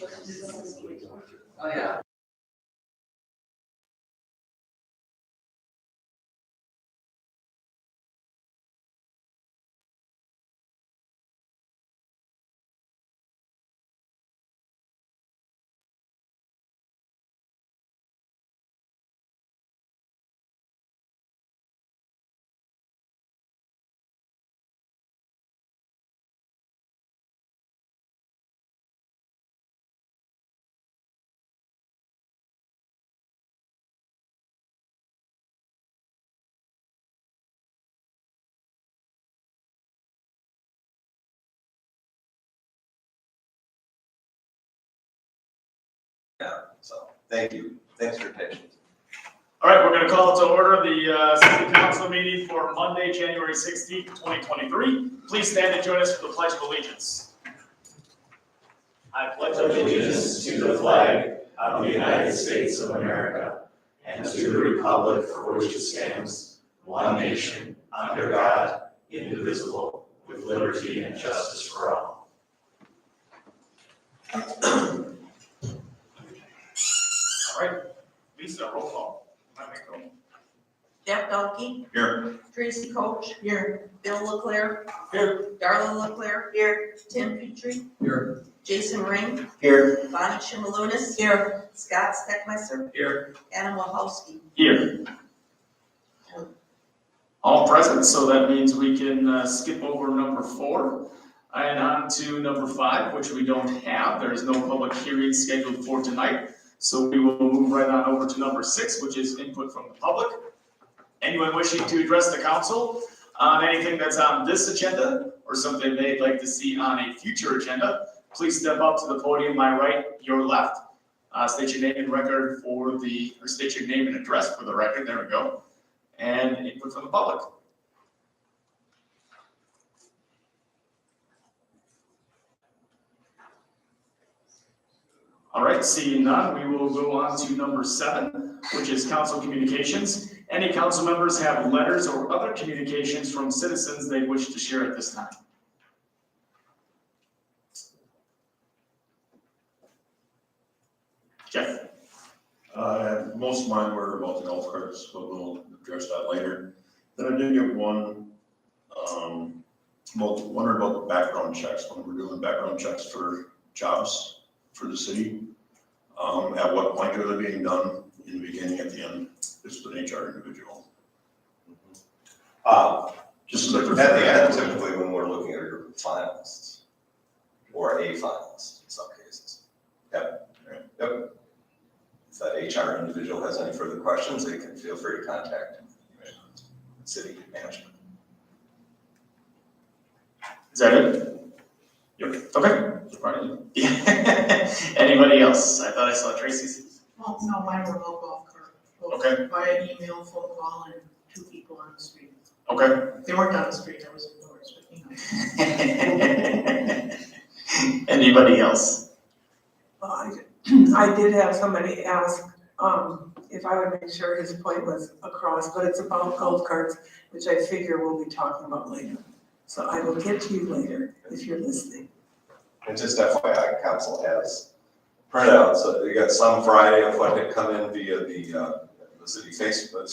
Oh, yeah. Yeah, so thank you. Thanks for your patience. All right, we're going to call to order the city council meeting for Monday, January 16th, 2023. Please stand and join us for the Pledge of Allegiance. I pledge Allegiance to the flag of the United States of America and to the republic for which it stands, one nation, under God, indivisible, with liberty and justice for all. All right, Lisa, roll call. Jeff Dolkey. Here. Tracy Coach. Here. Bill Leclerc. Here. Darla Leclerc. Here. Tim Petrie. Here. Jason Ring. Here. Bonnie Shimalunas. Here. Scott Steckmeister. Here. Anna Wachowski. Here. All present, so that means we can skip over number 4 and on to number 5, which we don't have. There is no public hearing scheduled for tonight. So we will move right on over to number 6, which is input from the public. Anyone wishing to address the council on anything that's on this agenda or something they'd like to see on a future agenda, please step up to the podium, my right, your left. State your name and record state your name and address for the record, there we go. And input from the public. All right, seeing none, we will go on to number 7, which is council communications. Any council members have letters or other communications from citizens they wish to share at this time? Jeff. Most of mine were about the golf carts, but we'll address that later. Then I did get one, wondering about the background checks, when we're doing background checks for jobs for the city. At what point are they being done? In the beginning, at the end? It's an HR individual. Just At the end, typically when we're looking at a group of finalists, or a finalist in some cases. Yep. Yep. If that HR individual has any further questions, they can feel free to contact city management. Is that it? Yep. Okay. Anybody else? I thought I saw Tracy's. Well, no, mine were all golf cart. Both Okay. via email, phone call, and 2 people on the street. Okay. They weren't on the street, I was indoors, but you know. Anybody else? I did have somebody ask, if I would make sure his point was across, but it's about golf carts, which I figure we'll be talking about later. So I will get to you later if you're listening. And just FYI, council has printouts, so you got some variety of what had come in via the city Facebook,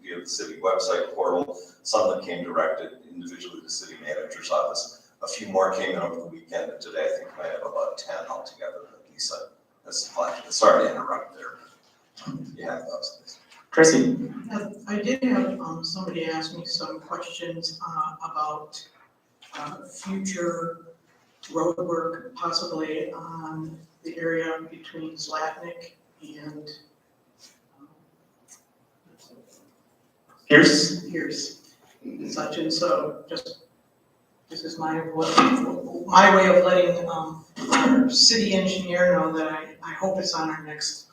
via the city website portal, some that came directed individually to the city manager's office. A few more came in over the weekend, and today I think I have about 10 altogether that Lisa has supplied. Sorry to interrupt there. You have those. Tracy? I did have somebody ask me some questions about future road work, possibly on the area between Zlatnik and Pierce, such, and so just, this is my way of letting our city engineer know that I hope it's on our next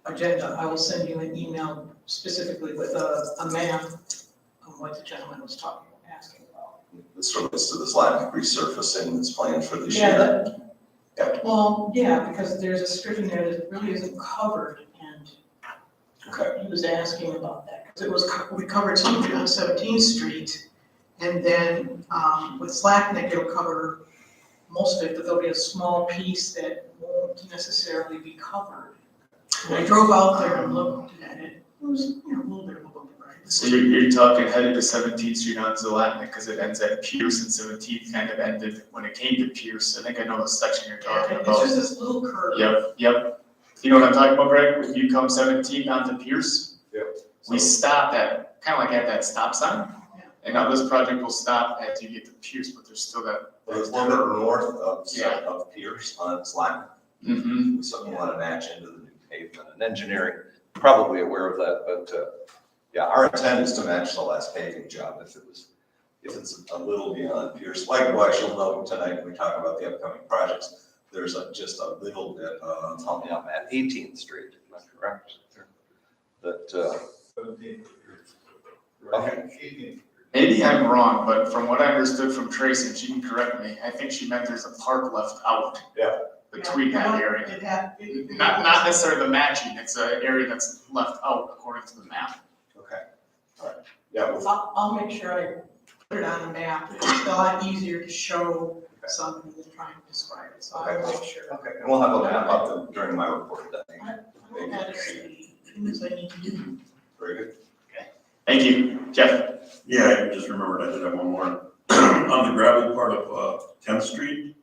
agenda. I will send you an email specifically with a map of what the gentleman was asking about. This relates to this Zlatnik resurfacing that's planned for this year. Well, yeah, because there's a strip in there that really isn't covered, and Okay. he was asking about that, because it was, we covered some of it on 17th Street, and then with Zlatnik, it'll cover most of it, but there'll be a small piece that won't necessarily be covered. When I drove out there and looked at it, it was, you know, a little bit of a bump ride. So you're talking headed to 17th Street on Zlatnik, because it ends at Pierce, and 17th kind of ended when it came to Pierce. I think I know the section you're talking It's about. just this little curve. Yep. You know what I'm talking about, Greg? If you come 17th onto Pierce, Yep. we stopped at, kind of like at that stop sign. Yeah. And now this project will stop as you get to Pierce, but there's still that. It's a little bit north of, Yeah. of Pierce on Slack. Mm-hmm. We certainly want to match into the new pavement, and engineering, probably aware of that, but, yeah, our intent is to match the last paving job if it's a little beyond Pierce. Likewise, you'll note tonight when we talk about the upcoming projects, there's just a little bit, help me out, at 18th Street, am I correct? That, okay. Maybe I'm wrong, but from what I understood from Tracy, and she can correct me, I think she meant there's a park left out. Yeah. Between that area. It Not necessarily the matching, it's an area that's left out according to the map. Okay, all right. Yeah, I'll make sure I put it on the map. It's a lot easier to show somebody than trying to describe it, so I'll make sure. okay, and we'll have a map up during my report that day. I'll add things I need to do. Very good. Thank you, Jeff. Yeah, I just remembered I did have one more. On the gravel part of 10th Street,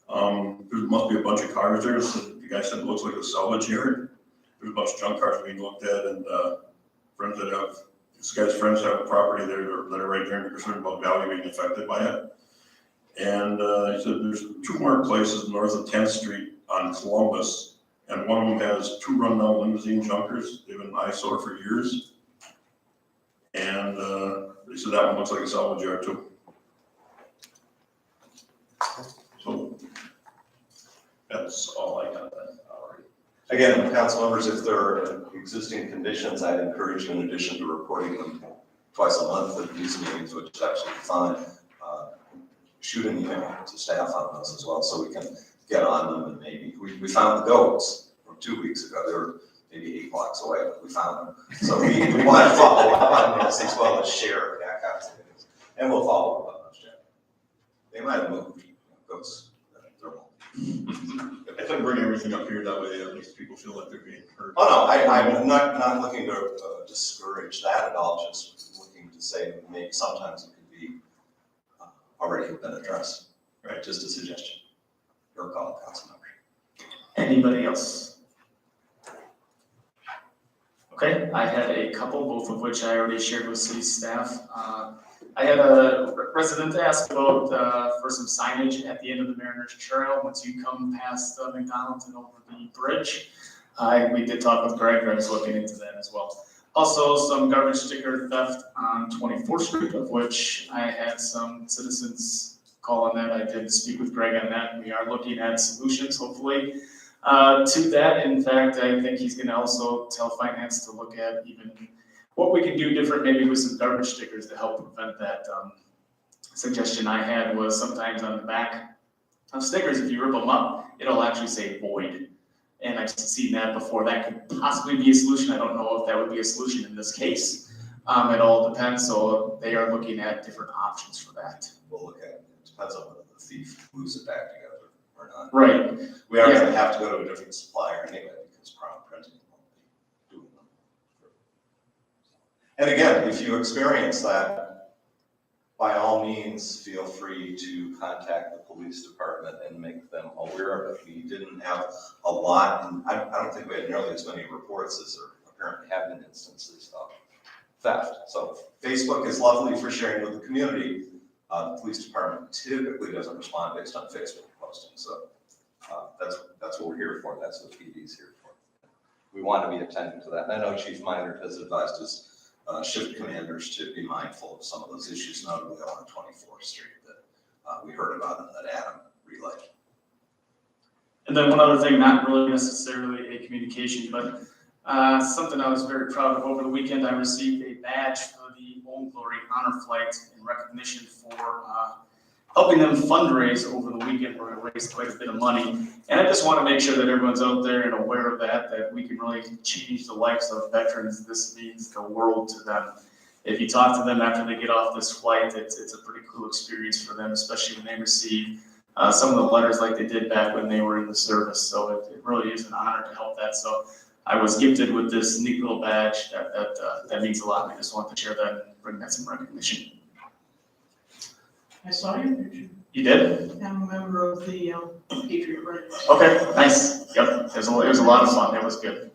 there must be a bunch of cars there. So the guy said it looks like a salvage yard. There's a bunch of junk cars being looked at, and this guy's friends have a property there that are right there and they're concerned about value being affected by it. And he said there's 2 more places north of 10th Street on Columbus, and one of them has 2 rundown limousine junkers. They've been an eyesore for years. And they said that one looks like a salvage yard too. So that's all I got then. Again, council members, if there are existing conditions, I'd encourage you, in addition to reporting them twice a month at these meetings, which is absolutely fine, shoot an email to staff on those as well, so we can get on them. And maybe, we found the goats from 2 weeks ago. They were maybe 8 blocks away, but we found them. So we want to follow up on this as well as share that kinds of things. And we'll follow up on those, Jeff. They might have moved, goats. I couldn't bring everything up here, that way at least people feel like they're being heard. Oh, no, I'm not looking to discourage that at all, just looking to say maybe sometimes it could be already have been addressed, right? Just a suggestion. Your call, council member. Anybody else? Okay, I had a couple, both of which I already shared with city staff. I had a resident ask about, for some signage at the end of the Mariners Trail, once you come past McDonald's and over the bridge. We did talk with Greg, I was looking into that as well. Also, some garbage sticker theft on 24th Street, of which I had some citizens call on that. I did speak with Greg on that. We are looking at solutions, hopefully, to that. In fact, I think he's gonna also tell finance to look at even what we can do different, maybe with some garbage stickers to help prevent that. Suggestion I had was sometimes on the back of stickers, if you rip them up, it'll actually say void. And I've seen that before. That could possibly be a solution. I don't know if that would be a solution in this case. It all depends. So they are looking at different options for that. We'll look at it. It depends on whether the thief moves it back together or not. Right. We are gonna have to go to a different supplier anyway, because Crown Printing won't be doing them. And again, if you experience that, by all means, feel free to contact the police department and make them aware of it. We didn't have a lot, and I don't think we had nearly as many reports as there apparently have been instances of theft. So Facebook is lovely for sharing with the community. The police department typically doesn't respond based on Facebook postings, so that's what we're here for. That's what PD is here for. We want to be attending to that. And I know Chief Minor has advised his shift commanders to be mindful of some of those issues, notably on 24th Street that we heard about and that Adam relayed. And then one other thing, not really necessarily a communication, but something I was very proud of over the weekend. I received a badge for the Old Glory Honor Flight in recognition for helping them fundraise over the weekend, where we raised quite a bit of money. And I just want to make sure that everyone's out there and aware of that we can really change the lives of veterans. This means the world to them. If you talk to them after they get off this flight, it's a pretty cool experience for them, especially when they receive some of the letters like they did back when they were in the service. So it really is an honor to help that. So I was gifted with this neat little badge that means a lot. I just wanted to share that and bring that some recognition. I saw your picture. You did? I'm a member of the Patriot Red Cross. Okay, nice. Yep, it was a lot of fun. It was good.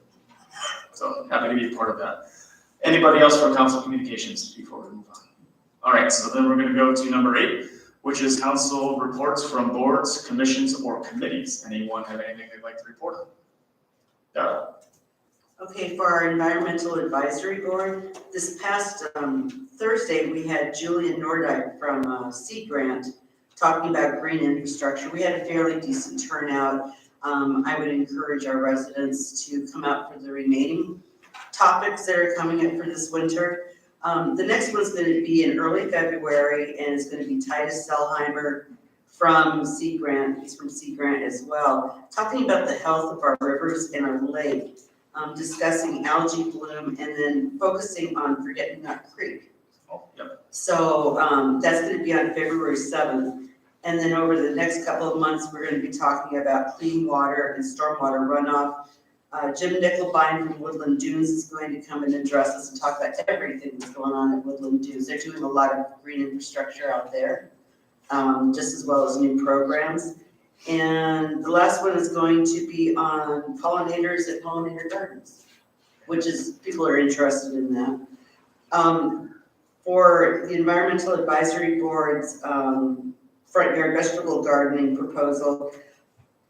So happy to be a part of that. Anybody else for council communications before we move on? All right, so then we're going to go to number 8, which is council reports from boards, commissions, or committees. Anyone have anything they'd like to report? Dara? Okay, for our environmental advisory board, this past Thursday, we had Julian Nordyke from Sea Grant talking about green infrastructure. We had a fairly decent turnout. I would encourage our residents to come out for the remaining topics that are coming up for this winter. The next one's going to be in early February, and it's going to be Titus Selheimer from Sea Grant. He's from Sea Grant as well, talking about the health of our rivers and our lake. Discussing algae bloom, and then focusing on Forget-Me-Not Creek. Oh, yep. So that's going to be on February 7th. And then over the next couple of months, we're going to be talking about clean water and stormwater runoff. Jim Nickelbein from Woodland Dunes is going to come and address us and talk about everything that's going on at Woodland Dunes. They're doing a lot of green infrastructure out there, just as well as new programs. And the last one is going to be on pollinators at Pollinator Gardens, which is, people are interested in that. For the Environmental Advisory Board's front yard vegetable gardening proposal,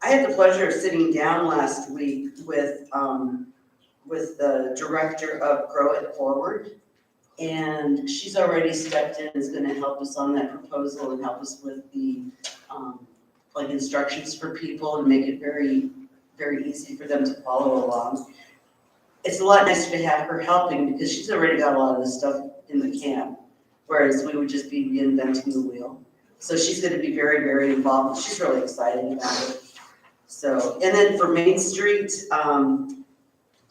I had the pleasure of sitting down last week with the director of Grow It Forward. And she's already stepped in, is gonna help us on that proposal and help us with the like instructions for people and make it very, very easy for them to follow along. It's a lot nicer to have her helping because she's already got a lot of this stuff in the can, whereas we would just be reinventing the wheel. So she's gonna be very, very involved. She's really excited about it. So, and then for Main Street,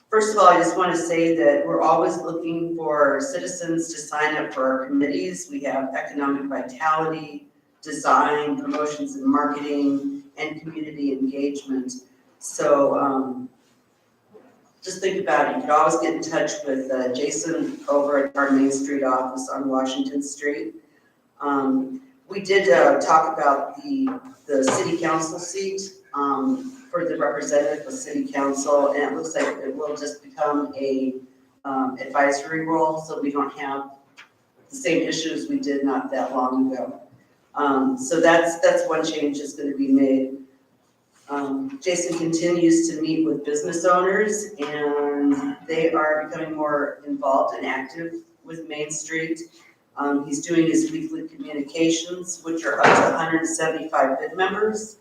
first of all, I just want to say that we're always looking for citizens to sign up for our committees. We have economic vitality, design, promotions and marketing, and community engagement. So just think about it. You could always get in touch with Jason over at our Main Street office on Washington Street. We did talk about the city council seat for the representative of city council, and it looks like it will just become a advisory role, so we don't have the same issues we did not that long ago. So that's one change that's going to be made. Jason continues to meet with business owners, and they are becoming more involved and active with Main Street. He's doing his weekly communications, which are up to 175 bid members.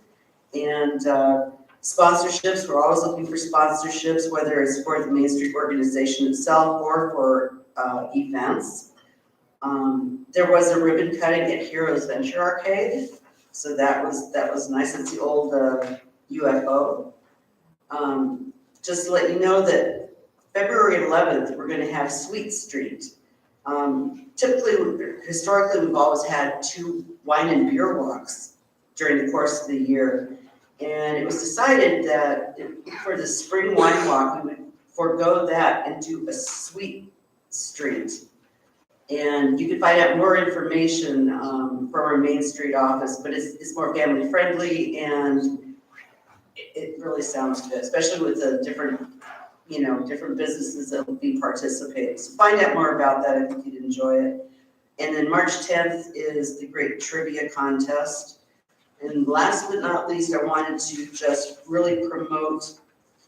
And sponsorships, we're always looking for sponsorships, whether it's for the Main Street organization itself or for events. There was a ribbon cutting at Heroes Venture Arcade, so that was nice. It's the old UFO. Just to let you know that February 11th, we're going to have Sweet Street. Historically, we've always had 2 wine and beer walks during the course of the year. And it was decided that for the spring wine walk, we would forego that and do a Sweet Street. And you can find out more information from our Main Street office, but it's more family friendly and it really sounds good, especially with the different businesses that will be participating. So find out more about that if you'd enjoy it. And then March 10th is the Great Trivia Contest. And last but not least, I wanted to just really promote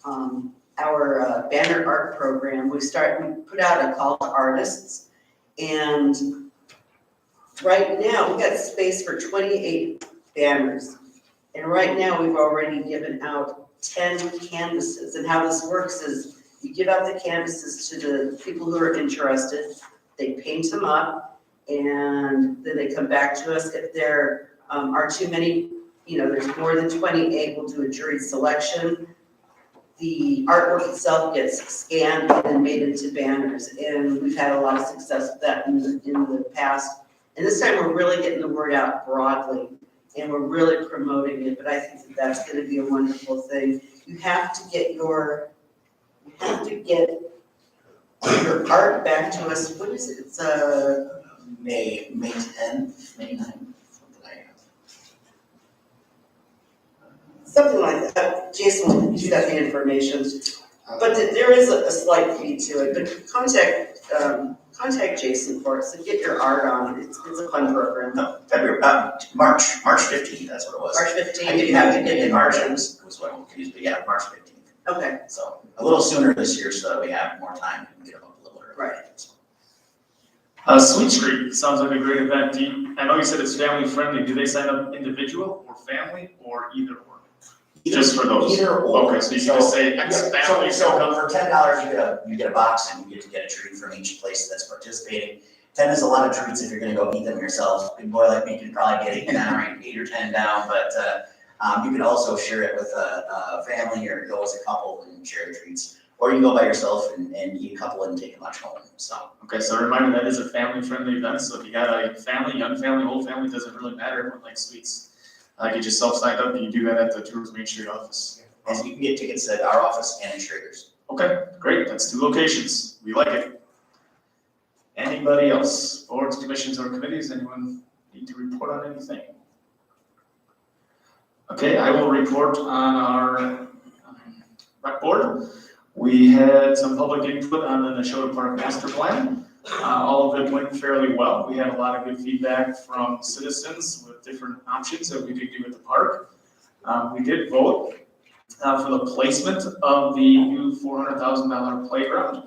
our banner art program. We put out a call to artists, and right now we've got space for 28 banners. And right now we've already given out 10 canvases. And how this works is you give out the canvases to the people who are interested, they paint them up, and then they come back to us. If there are too many, there's more than 28, we'll do a jury selection. The artwork itself gets scanned and then made into banners, and we've had a lot of success with that in the past. And this time we're really getting the word out broadly. and we're really promoting it, but I think that that's gonna be a wonderful thing. You have to get your art back to us, what is it, it's May 10th, May 9th, something like that. something like that, Jason, you got the information. But there is a slight fee to it, but contact Jason for us and get your art on, it's a fun program. No, February, March 15th, that's what it was. March I 15th, did you have to in get the March, art in. was what I'm confused, but yeah, March 15th. Okay, So a little sooner this year so that we have more time and get them up a little early. right. Sweet Street sounds like a great event. I know you said it's family friendly. Do they sign up individual or family or either or? Just for those? Either or. Okay, so you can just say X Yeah, family. So for $10, you get a box and you get to get a treat from each place that's participating. 10 is a lot of treats if you're gonna go eat them yourself. Big boy like me can probably get 8 down, or 8 or 10 down, but you can also share it with a family or go as a couple and share the treats. Or you can go by yourself and eat a couple and take a bunch home, so. Okay, so a reminder, that is a family friendly event. So if you got a family, young family, old family, doesn't really matter. Everyone likes sweets. Get yourself signed up. You can do that at the Tourism Main Street office. And you can get tickets at our office and in Schrader's. Okay, great. That's 2 locations. We like it. Anybody else? Boards, commissions, or committees? Anyone need to report on anything? Okay, I will report on our rec board. We had some public input on the Nashotah Park Master Plan. All of it went fairly well. We had a lot of good feedback from citizens with different options that we could do at the park. We did vote for the placement of the new $400,000 playground,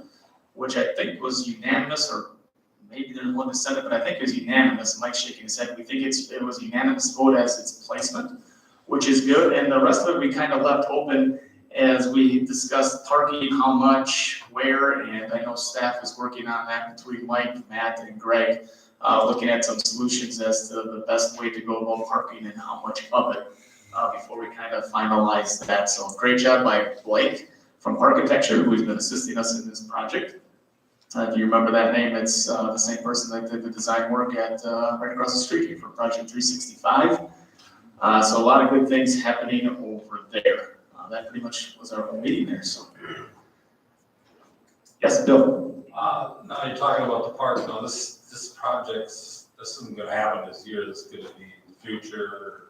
which I think was unanimous, or maybe there's one that said it, but I think it was unanimous. Mike's shaking his head. We think it was unanimous vote as its placement, which is good. And the rest of it, we kind of left open as we discussed parking, how much, where, and I know staff is working on that between Mike, Matt, and Greg, looking at some solutions as to the best way to go about parking and how much of it, before we kind of finalize that. So great job by Blake from Architecture, who's been assisting us in this project. If you remember that name, it's the same person that did the design work at right across the street here for Project 365. So a lot of good things happening over there. That pretty much was our whole meeting there, so. Yes, Bill? Now you're talking about the park, now this project's, this isn't gonna happen this year, this is gonna be in the future.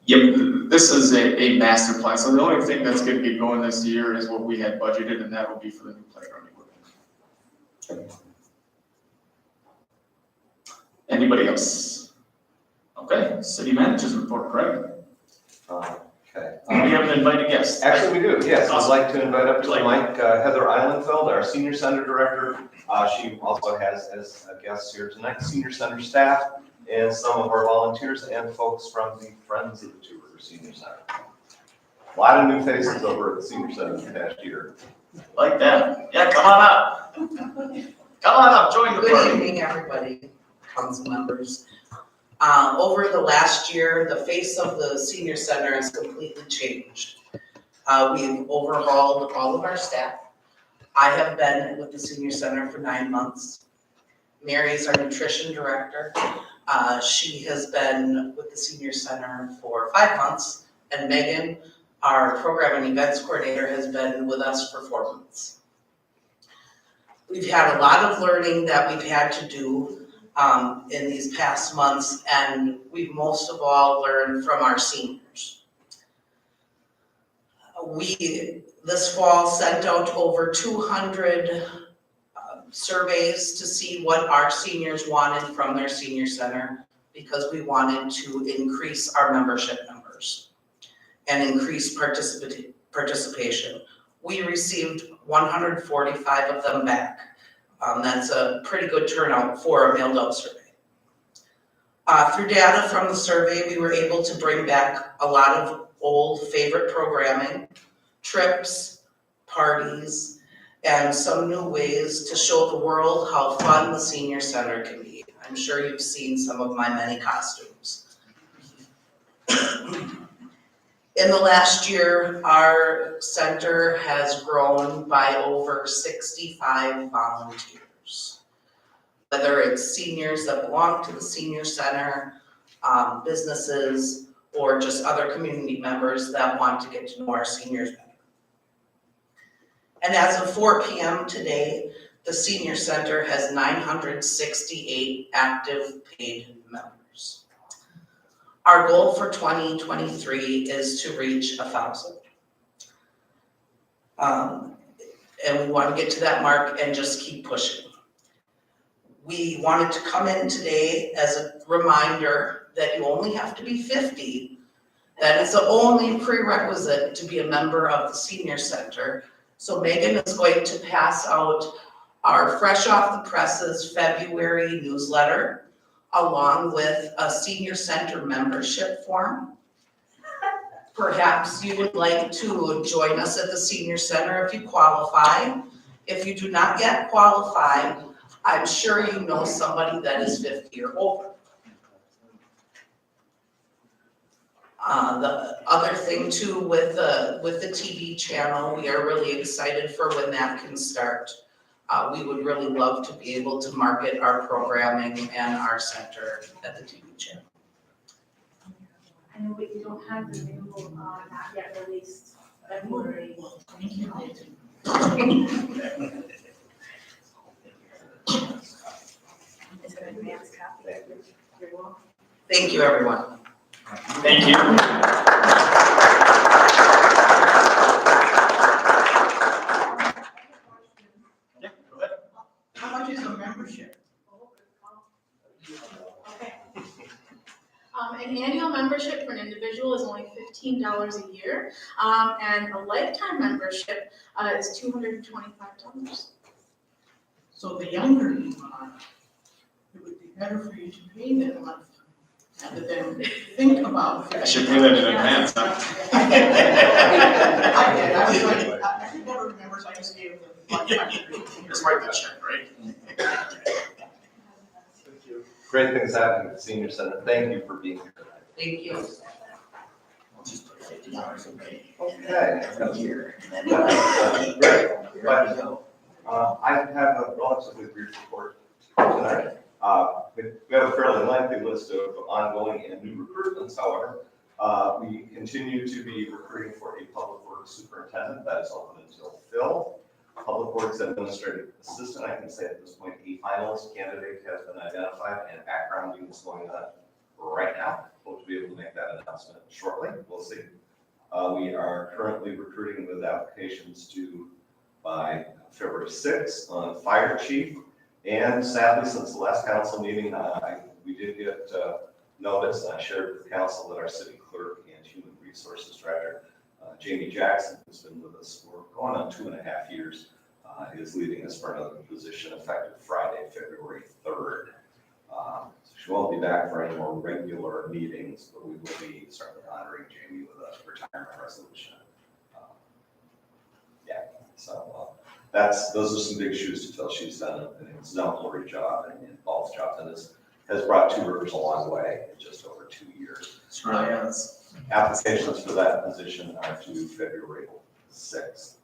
Yep, this is a master plan, so the only thing that's gonna be going this year is what we had budgeted, and that will be for the new playground equipment. Anybody else? Okay, city managers report, Craig. Okay. We have an invited guest. Actually, we do, yes. I'd Awesome. like to invite up to Like- the mic Heather Eilenfeld, our senior center director. She also has as a guest here tonight, senior center staff and some of our volunteers and folks from the Friends of the Two Rivers Senior Center. A lot of new faces over at the senior center this past year. Like that. Yeah, come on up. Come on up, join the Good party. evening, everybody, council members. Over the last year, the face of the senior center has completely changed. We've overhauled all of our staff. I have been with the senior center for 9 months. Mary's our nutrition director. She has been with the senior center for 5 months. And Megan, our program and events coordinator, has been with us for 4 months. We've had a lot of learning that we've had to do in these past months, and we've most of all learned from our seniors. We, this fall, sent out over 200 surveys to see what our seniors wanted from their senior center, because we wanted to increase our membership numbers and increase participation. We received 145 of them back. That's a pretty good turnout for a mailed out survey. Through data from the survey, we were able to bring back a lot of old favorite programming, trips, parties, and some new ways to show the world how fun the senior center can be. I'm sure you've seen some of my many costumes. In the last year, our center has grown by over 65 volunteers. Whether it's seniors that belong to the senior center, businesses, or just other community members that want to get to know our seniors better. And as of 4 p.m. today, the Senior Center has 968 active paid members. Our goal for 2023 is to reach 1,000. And we want to get to that mark and just keep pushing. We wanted to come in today as a reminder that you only have to be 50. That is the only prerequisite to be a member of the Senior Center. So Megan is going to pass out our Fresh Off the Presses February newsletter, along with a Senior Center membership form. Perhaps you would like to join us at the Senior Center if you qualify. If you do not yet qualify, I'm sure you know somebody that is 50 or over. The other thing too with the TV channel, we are really excited for when that can start. We would really love to be able to market our programming and our center at the TV channel. I know, but you don't have the new, not yet released February. Thank you. It's an advance copy. You're welcome. Thank you, everyone. Thank you. Yeah, go ahead. How much is a membership? Okay. An annual membership for an individual is only $15 a year, and a lifetime membership is $225. So the younger you are, it would be better for you to pay that month rather than think about. I should pay that in advance, huh? I did, I was like, everybody remembers I just gave them lifetime. Just write the check, right? Great things happening at the Senior Center. Thank you for being here tonight. Thank you. I'll just put $50 away. Okay. Here. Great. But, I have a relatively brief report tonight. We have a fairly lengthy list of ongoing and new recruitments, however. We continue to be recruiting for a public works superintendent that is open until Phil. Public Works Administrative Assistant, I can say at this point, a finalist candidate has been identified and backgrounding is going on right now. Hope to be able to make that announcement shortly. We'll see. We are currently recruiting with applications due by February 6th on fire chief. And sadly, since the last council meeting, we did get notice, and I shared with council that our city clerk and human resources director, Jamie Jackson, who's been with us for going on 2.5 years, is leaving us for another position effective Friday, February 3rd. So she won't be back for any more regular meetings, but we will be certainly honoring Jamie with a retirement resolution. Those are some big shoes to fill. She's done an exemplary job and both jobs, and has brought Two Rivers a long way in just over 2 years. It's really is. Applications for that position are due February 6th.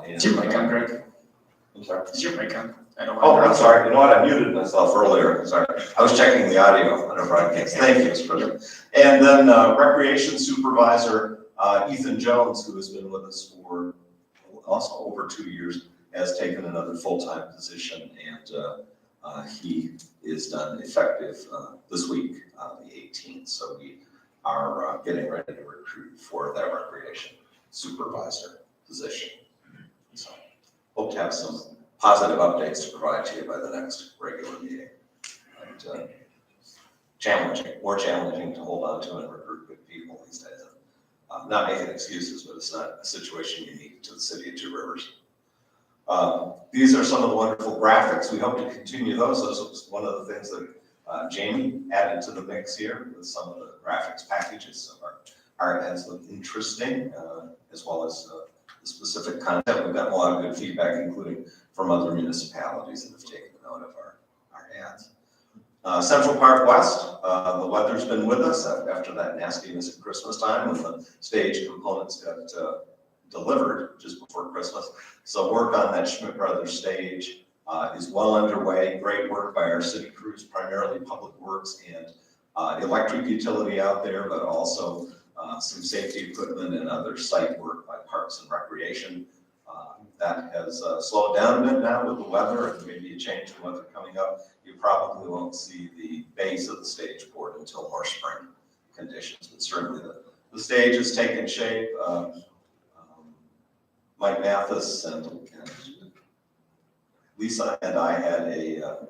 Is your mic on, Greg? I'm sorry. Is your mic on? I don't Oh, want I'm sorry. You know what? I muted myself earlier. Sorry. I was checking the audio on our broadcast. Thank you, Mr. President. And then Recreation Supervisor Ethan Jones, who has been with us for also over 2 years, has taken another full-time position, and he is done effective this week, the 18th. So we are getting ready to recruit for that Recreation Supervisor position. So hope to have some positive updates to provide to you by the next regular meeting. And more challenging to hold on to and recruit good people these days. Not making excuses, but it's not a situation unique to the city of Two Rivers. These are some of the wonderful graphics. We hope to continue those. Those was one of the things that Jamie added to the mix here with some of the graphics packages. So our ads look interesting, as well as the specific content. We've gotten a lot of good feedback, including from other municipalities that have taken note of our ads. Central Park West, the weather's been with us after that nastiness at Christmas time when the stage components got delivered just before Christmas. So work on that Schmidt Brothers stage is well underway. Great work by our city crews, primarily Public Works and electric utility out there, but also some safety equipment and other site work by Parks and Recreation. That has slowed down a bit now with the weather and maybe a change in weather coming up. You probably won't see the base of the stage poured until more spring conditions, but certainly the stage has taken shape. Mike Mathis and Lisa and I had a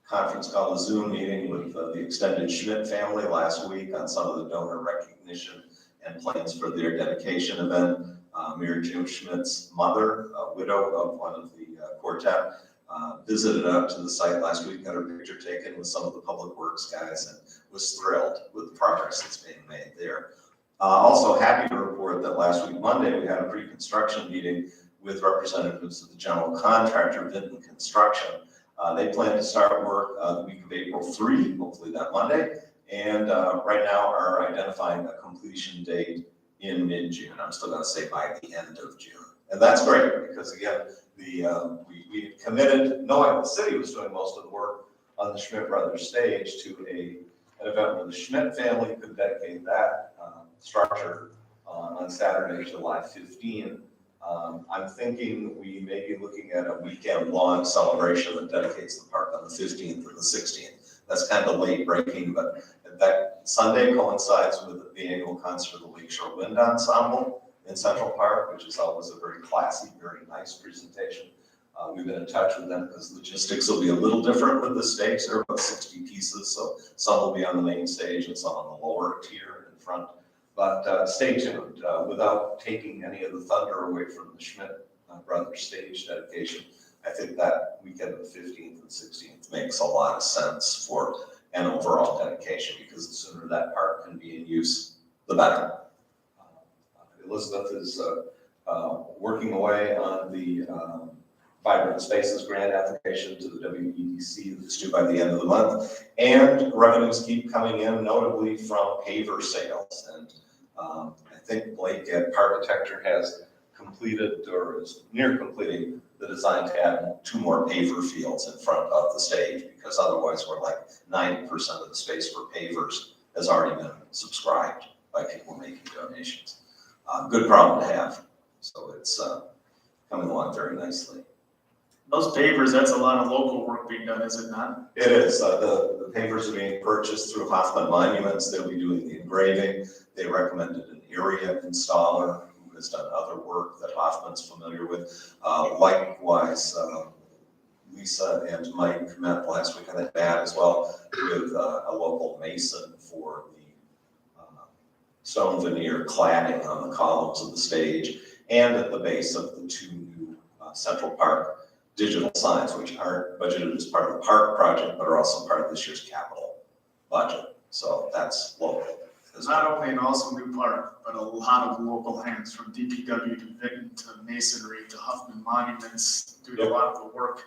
conference called, a Zoom meeting with the extended Schmidt family last week on some of the donor recognition and plans for their dedication event. Mary Jo Schmidt's mother, a widow of one of the quartet, visited up to the site last week, got her picture taken with some of the public works guys, and was thrilled with the progress that's being made there. Also happy to report that last week, Monday, we had a pre-construction meeting with representatives of the general contractor, Vinton Construction. They plan to start work the week of April 3, hopefully that Monday, and right now are identifying a completion date in mid-June. I'm still gonna say by the end of June. And that's great, because again, we committed, knowing the city was doing most of the work on the Schmidt Brothers stage, to an event where the Schmidt family could dedicate that structure on Saturday, July 15. I'm thinking we may be looking at a weekend-long celebration that dedicates the park on the 15th or the 16th. That's kind of late breaking, but that Sunday coincides with the annual concert of the Lakeshore Wind Ensemble in Central Park, which is always a very classy, very nice presentation. We've been in touch with them because logistics will be a little different with the stage. There are about 60 pieces, so some will be on the main stage and some on the lower tier in front. But stay tuned. Without taking any of the thunder away from the Schmidt Brothers stage dedication, I think that weekend of the 15th and 16th makes a lot of sense for an overall dedication, because the sooner that park can be in use, the better. Elizabeth is working away on the Vibrant Spaces grant application to the WEDC that's due by the end of the month, and revenues keep coming in, notably from paver sales. And I think Blake at Park Detector has completed, or is near completing, the design to add 2 more paver fields in front of the stage, because otherwise we're like 90% of the space for pavers has already been subscribed by people making donations. Good problem to have. So it's coming along very nicely. Those pavers, that's a lot of local work being done, is it not? It is. The pavers are being purchased through Hoffman Monuments. They'll be doing the engraving. They recommended an area installer who has done other work that Hoffman's familiar with. Likewise, Lisa and Mike met last week, I think Matt as well, with a local mason for the stone veneer cladding on the columns of the stage and at the base of the 2 new Central Park digital signs, which aren't budgeted as part of the park project, but are also part of this year's capital budget. So that's local. It's not only an awesome new park, but a lot of local hands, from DPW to Vinton to Masonry to Huffman Monuments, do a lot of the work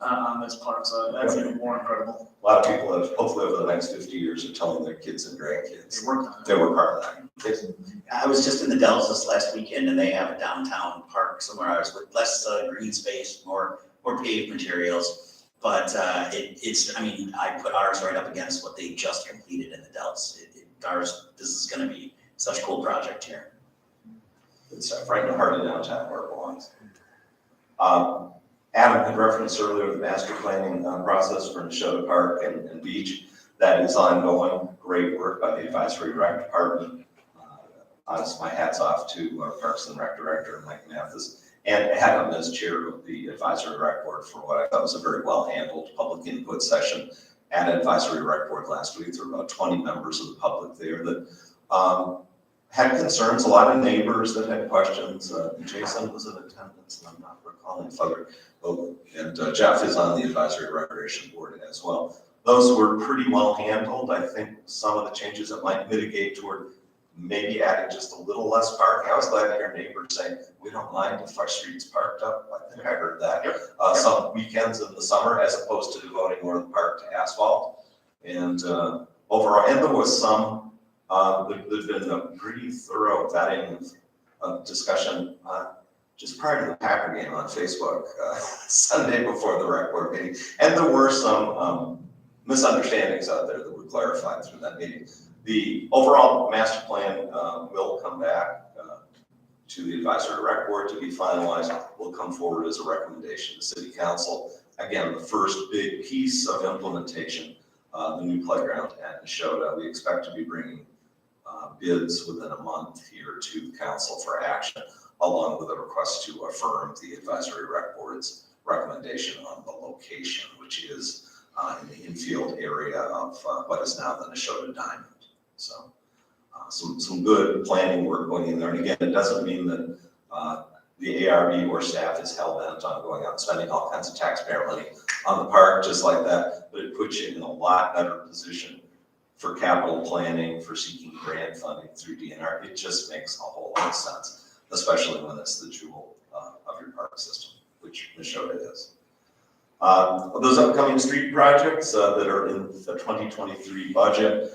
on this park, so that's even more incredible. A lot of people have, hopefully over the next 50 years, are telling their kids and grandkids They worked on it. they were part of that. I was just in the Dells this last weekend, and they have a downtown park somewhere. I was with less green space, more paved materials. But it's, I mean, I put ours right up against what they just completed in the Dells. This is gonna be such a cool project here. Good stuff, right in the heart of downtown where it belongs. Adam had referenced earlier the master planning process for Neshota Park and Beach. That is ongoing. Great work by the advisory rec department. Honestly, my hat's off to our Parks and Rec director, Mike Mathis, and Adam as chair of the advisory rec board for what I thought was a very well handled public input session at advisory rec board last week. There were about 20 members of the public there that had concerns, a lot of neighbors that had questions. Jason was in attendance, and I'm not recalling further. And Jeff is on the advisory recreation board as well. Those were pretty well handled. I think some of the changes that might mitigate toward maybe adding just a little less parking. I was glad to hear neighbors say, we don't mind if our street's parked up. I think I heard that. Some weekends in the summer, as opposed to devoting more of the park to asphalt. And overall, and there was some, there's been a pretty thorough vetting of discussion just prior to the Packer game on Facebook Sunday before the rec board meeting. And there were some misunderstandings out there that were clarified through that meeting. The overall master plan will come back to the advisory rec board to be finalized, will come forward as a recommendation to city council. Again, the first big piece of implementation, the new playground at Neshota. We expect to be bringing bids within a month here to council for action, along with a request to affirm the advisory rec board's recommendation on the location, which is in the infield area of what is now the Neshota Diamond. So some good planning work going in there. And again, it doesn't mean that the ARB or staff is hell bent on going out and spending all kinds of taxpayer money on the park just like that, but it puts you in a lot better position for capital planning, for seeking grant funding through DNR. It just makes a whole lot of sense, especially when it's the jewel of your park system, which Neshota is. Those upcoming street projects that are in the 2023 budget,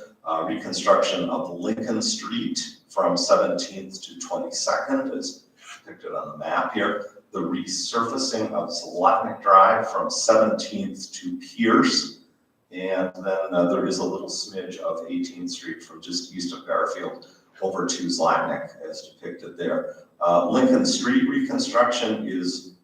reconstruction of Lincoln Street from 17th to 22nd is depicted on the map here. The resurfacing of Zlotnick Drive from 17th to Pierce. And then there is a little smidge of 18th Street from just east of Garfield over to Zlotnick as depicted there. Lincoln Street reconstruction is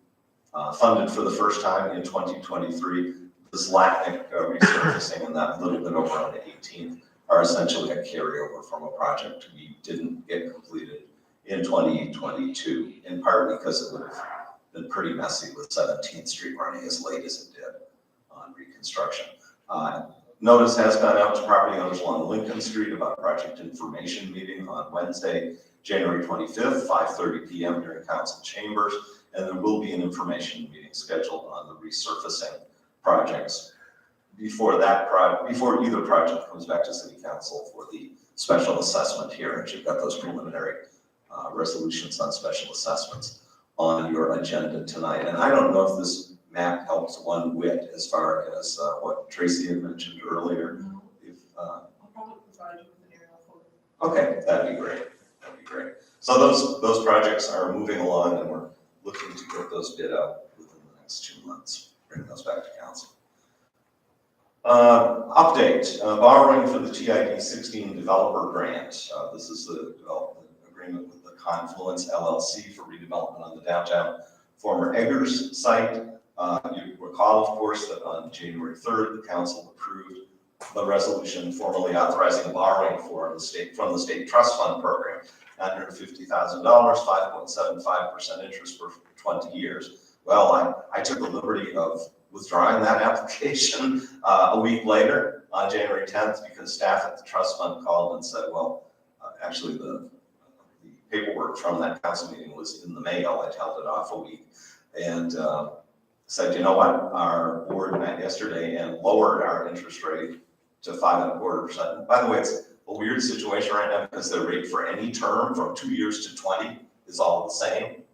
funded for the first time in 2023. The Zlotnick resurfacing and that little bit over on the 18th are essentially a carryover from a project we didn't get completed in 2022, in part because it would have been pretty messy with 17th Street running as late as it did on reconstruction. Notice has gone out to property owners along Lincoln Street about a project information meeting on Wednesday, January 25th, 5:30 p.m. during council chambers, and there will be an information meeting scheduled on the resurfacing projects before either project comes back to city council for the special assessment hearings. You've got those preliminary resolutions on special assessments on your agenda tonight. And I don't know if this map helps one whit as far as what Tracy had mentioned earlier. If I'll probably provide you with an aerial photo. okay, that'd be great. That'd be great. So those projects are moving along, and we're looking to get those bid out within the next 2 months. Bring those back to council. Update, borrowing for the TID 16 developer grant. This is the development agreement with the Confluence LLC for redevelopment on the downtown former Eggers site. You recall, of course, that on January 3rd, the council approved the resolution formally authorizing borrowing from the state trust fund program, $950,000, 5.75% interest for 20 years. Well, I took the liberty of withdrawing that application a week later on January 10th because staff at the trust fund called and said, well, actually the paperwork from that council meeting was in the mail. I'd held it off a week and said, you know what, our board met yesterday and lowered our interest rate to 5.25%. By the way, it's a weird situation right now because the rate for any term from 2 years to 20 is all the same.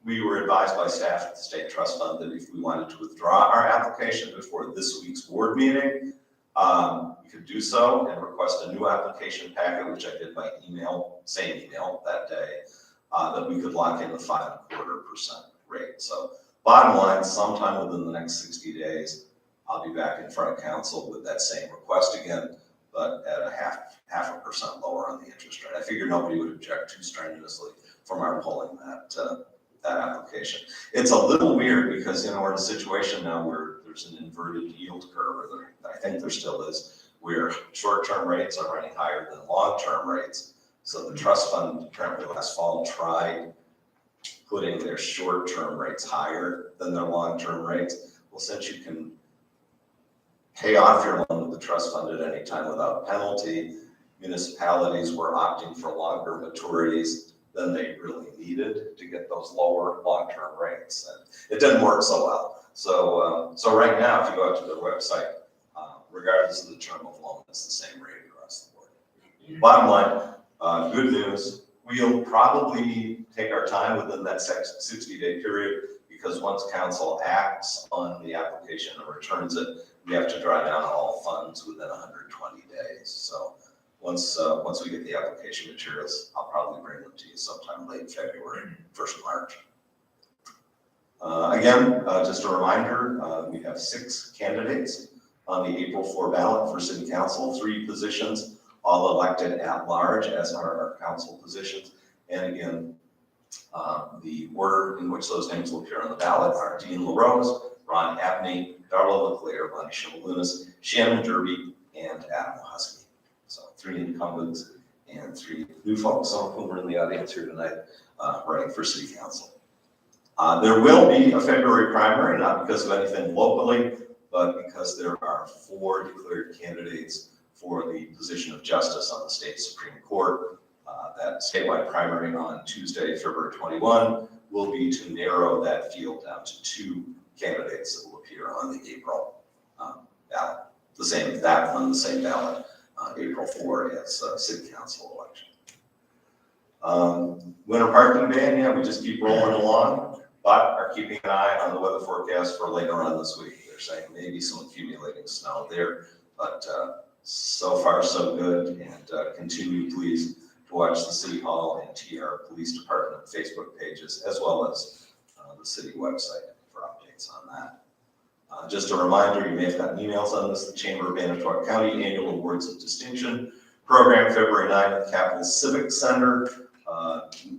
We were advised by staff at the State Trust Fund that if we wanted to withdraw our application before this week's board meeting, we could do so and request a new application packet, which I did by email, same email that day, that we could lock in the 5.25% rate. So bottom line, sometime within the next 60 days, I'll be back in front of council with that same request again, but at a half a percent lower on the interest rate. I figured nobody would object too strenuously from our pulling that application. It's a little weird because, we're in a situation now where there's an inverted yield curve, or I think there still is, where short-term rates are running higher than long-term rates. So the trust fund apparently last fall tried putting their short-term rates higher than their long-term rates. Well, since you can pay off your loan with the trust fund at any time without penalty, municipalities were opting for longer maturities than they really needed to get those lower long-term rates. And it didn't work so well. So right now, if you go out to their website, regardless of the term of loan, it's the same rate across the board. Bottom line, good news. We'll probably take our time within that 60-day period because once council acts on the application and returns it, we have to draw down all funds within 120 days. So once we get the application materials, I'll probably bring them to you sometime late February, 1st March. Again, just a reminder, we have 6 candidates on the April 4 ballot for city council, 3 positions, all elected at large, as are our council positions. And again, the order in which those names will appear on the ballot are Dean LaRose, Ron Abney, Darla Leclerc, Bonnie Shimalunas, Shannon Derby, and Adam Husky. So 3 incumbents and 3 new folks, some of whom are in the audience here tonight, running for city council. There will be a February primary, not because of anything locally, but because there are 4 declared candidates for the position of justice on the state Supreme Court. That statewide primary on Tuesday, February 21, will be to narrow that field down to 2 candidates that will appear on the April ballot. That on the same ballot, April 4 as city council election. Winter parking ban, yeah, we just keep rolling along, but are keeping an eye on the weather forecast for later on this week. They're saying maybe some accumulating snow there, but so far so good, and continue please to watch the City Hall and TR Police Department Facebook pages, as well as the city website for updates on that. Just a reminder, you may have gotten emails on this, the Chamber of Manitowoc County Annual Awards of Distinction Program, February 9th at Capitol Civic Center.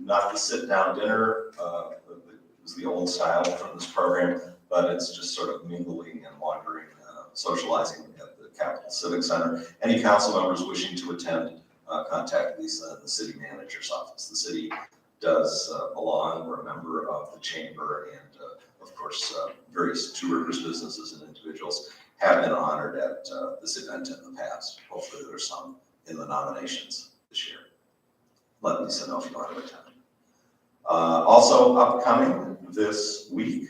Not the sit-down dinner, it was the old style from this program, but it's just sort of mingling and wandering, socializing at the Capitol Civic Center. Any council members wishing to attend, contact Lisa in the city manager's office. The city does belong, we're a member of the chamber, and of course, various Two Rivers businesses and individuals have been honored at this event in the past. Hopefully there's some in the nominations this year. Let Lisa know if you want to attend. Also upcoming this week,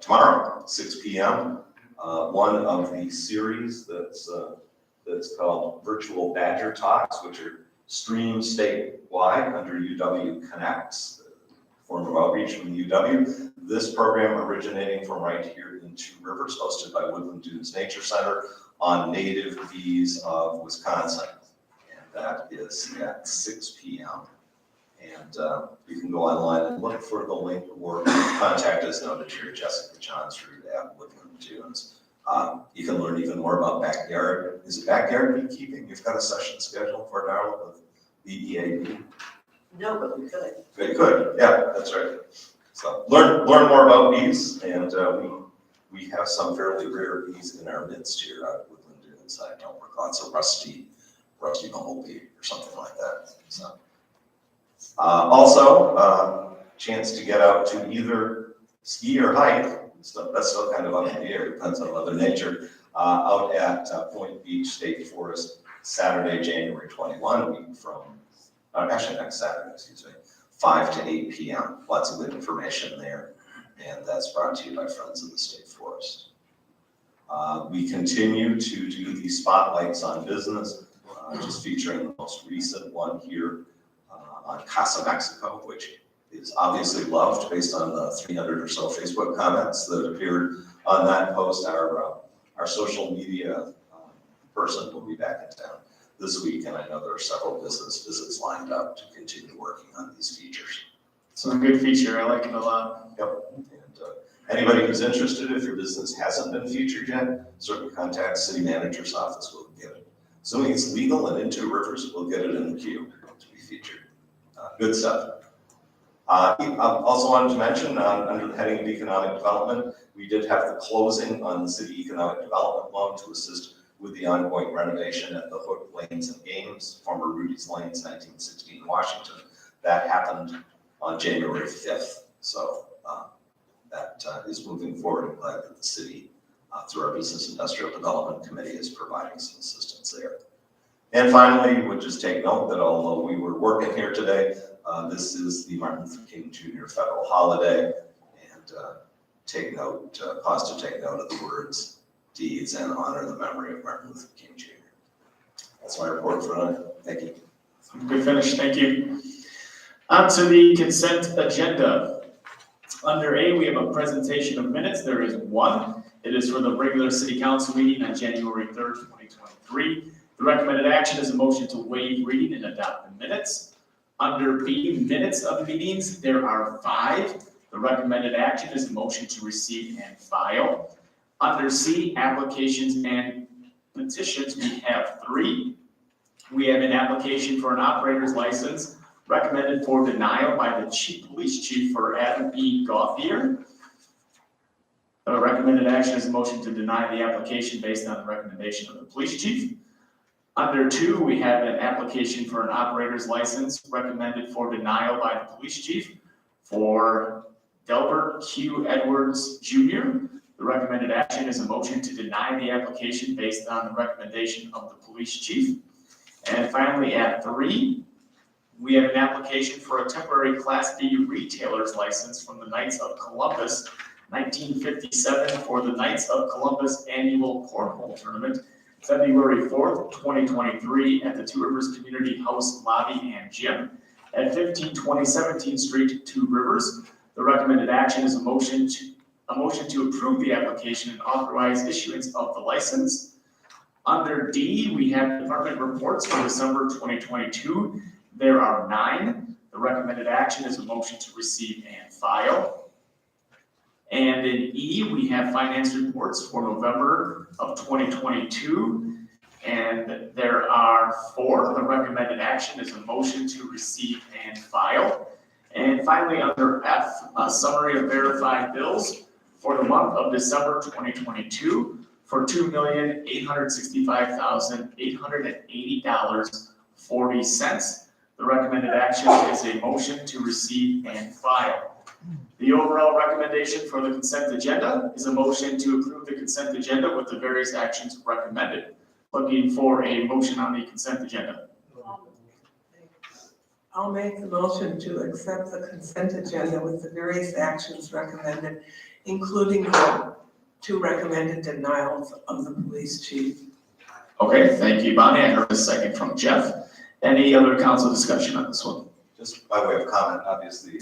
tomorrow, 6 p.m., one of the series that's called Virtual Badger Talks, which are streamed statewide under UW Connects, form of outreach from the UW. This program originating from right here in Two Rivers, hosted by Woodland Dunes Nature Center on native bees of Wisconsin. And that is at 6 p.m. And you can go online and look for the link or contact us noted here, Jessica Johnsrud at Woodland Dunes. You can learn even more about backyard. Is it backyard beekeeping? You've got a session scheduled for Darla with BEAB. No, but we could. Very good. Yeah, that's right. So learn more about bees, and we have some fairly rare bees in our midst here at Woodland Dunes. I don't recall, it's a rusty bumblebee or something like that. So also chance to get out to either ski or hike. That's still kind of up in the air, depends on Mother Nature. Out at Point Beach State Forest, Saturday, January 21, a week from, actually next Saturday, 5 to 8 p.m. Lots of good information there, and that's brought to you by Friends of the State Forest. We continue to do these spotlights on business, just featuring the most recent one here on Casa Mexico, which is obviously loved based on the 300 or so Facebook comments that appeared on that post. Our social media person will be back in town this week, and I know there are several business visits lined up to continue working on these features. So a good feature, I like it a lot. Yep, and anybody who's interested, if your business hasn't been featured yet, certainly contact city manager's office, we'll get it. Assuming it's legal and in Two Rivers, we'll get it in the queue to be featured. Good stuff. I also wanted to mention, under the heading of economic development, we did have the closing on the city economic development loan to assist with the ongoing renovation at the Hook Lanes and Games, former Rudy's Lanes, 1916 Washington. That happened on January 5th. So that is moving forward. I'm glad that the city, through our Business Industrial Development Committee, is providing some assistance there. And finally, would just take note that although we were working here today, this is the Martin Luther King Jr. federal holiday, and take note, pause to take note of the words, deeds, and honor the memory of Martin Luther King Jr. That's my report for tonight. Thank you. Good finish, thank you. On to the consent agenda. Under A, we have a presentation of minutes. There is one. It is for the regular city council meeting on January 3rd, 2023. The recommended action is a motion to waive reading and adopt the minutes. Under B, minutes of meetings, there are 5. The recommended action is a motion to receive and file. Under C, applications and petitions, we have 3. We have an application for an operator's license recommended for denial by the police chief for Adam E. Gauthier. The recommended action is a motion to deny the application based on the recommendation of the police chief. Under 2, we have an application for an operator's license recommended for denial by the police chief for Delbert Q. Edwards Jr. The recommended action is a motion to deny the application based on the recommendation of the police chief. And finally, at 3, we have an application for a temporary Class B retailer's license from the Knights of Columbus, 1957, for the Knights of Columbus Annual Cornhole Tournament, February 4th, 2023, at the Two Rivers Community House Lobby and Gym at 1520 17th Street, Two Rivers. The recommended action is a motion to approve the application and authorize issuance of the license. Under D, we have department reports for December 2022. There are 9. The recommended action is a motion to receive and file. And in E, we have finance reports for November of 2022. And there are 4. The recommended action is a motion to receive and file. And finally, under F, a summary of verified bills for the month of December 2022 for $2,865,880.40. The recommended action is a motion to receive and file. The overall recommendation for the consent agenda is a motion to approve the consent agenda with the various actions recommended. Looking for a motion on the consent agenda. I'll make the motion to accept the consent agenda with the various actions recommended, including the 2 recommended denials of the police chief. Okay, thank you, Bonnie. I heard a second from Jeff. Any other council discussion on this one? Just by way of comment, obviously,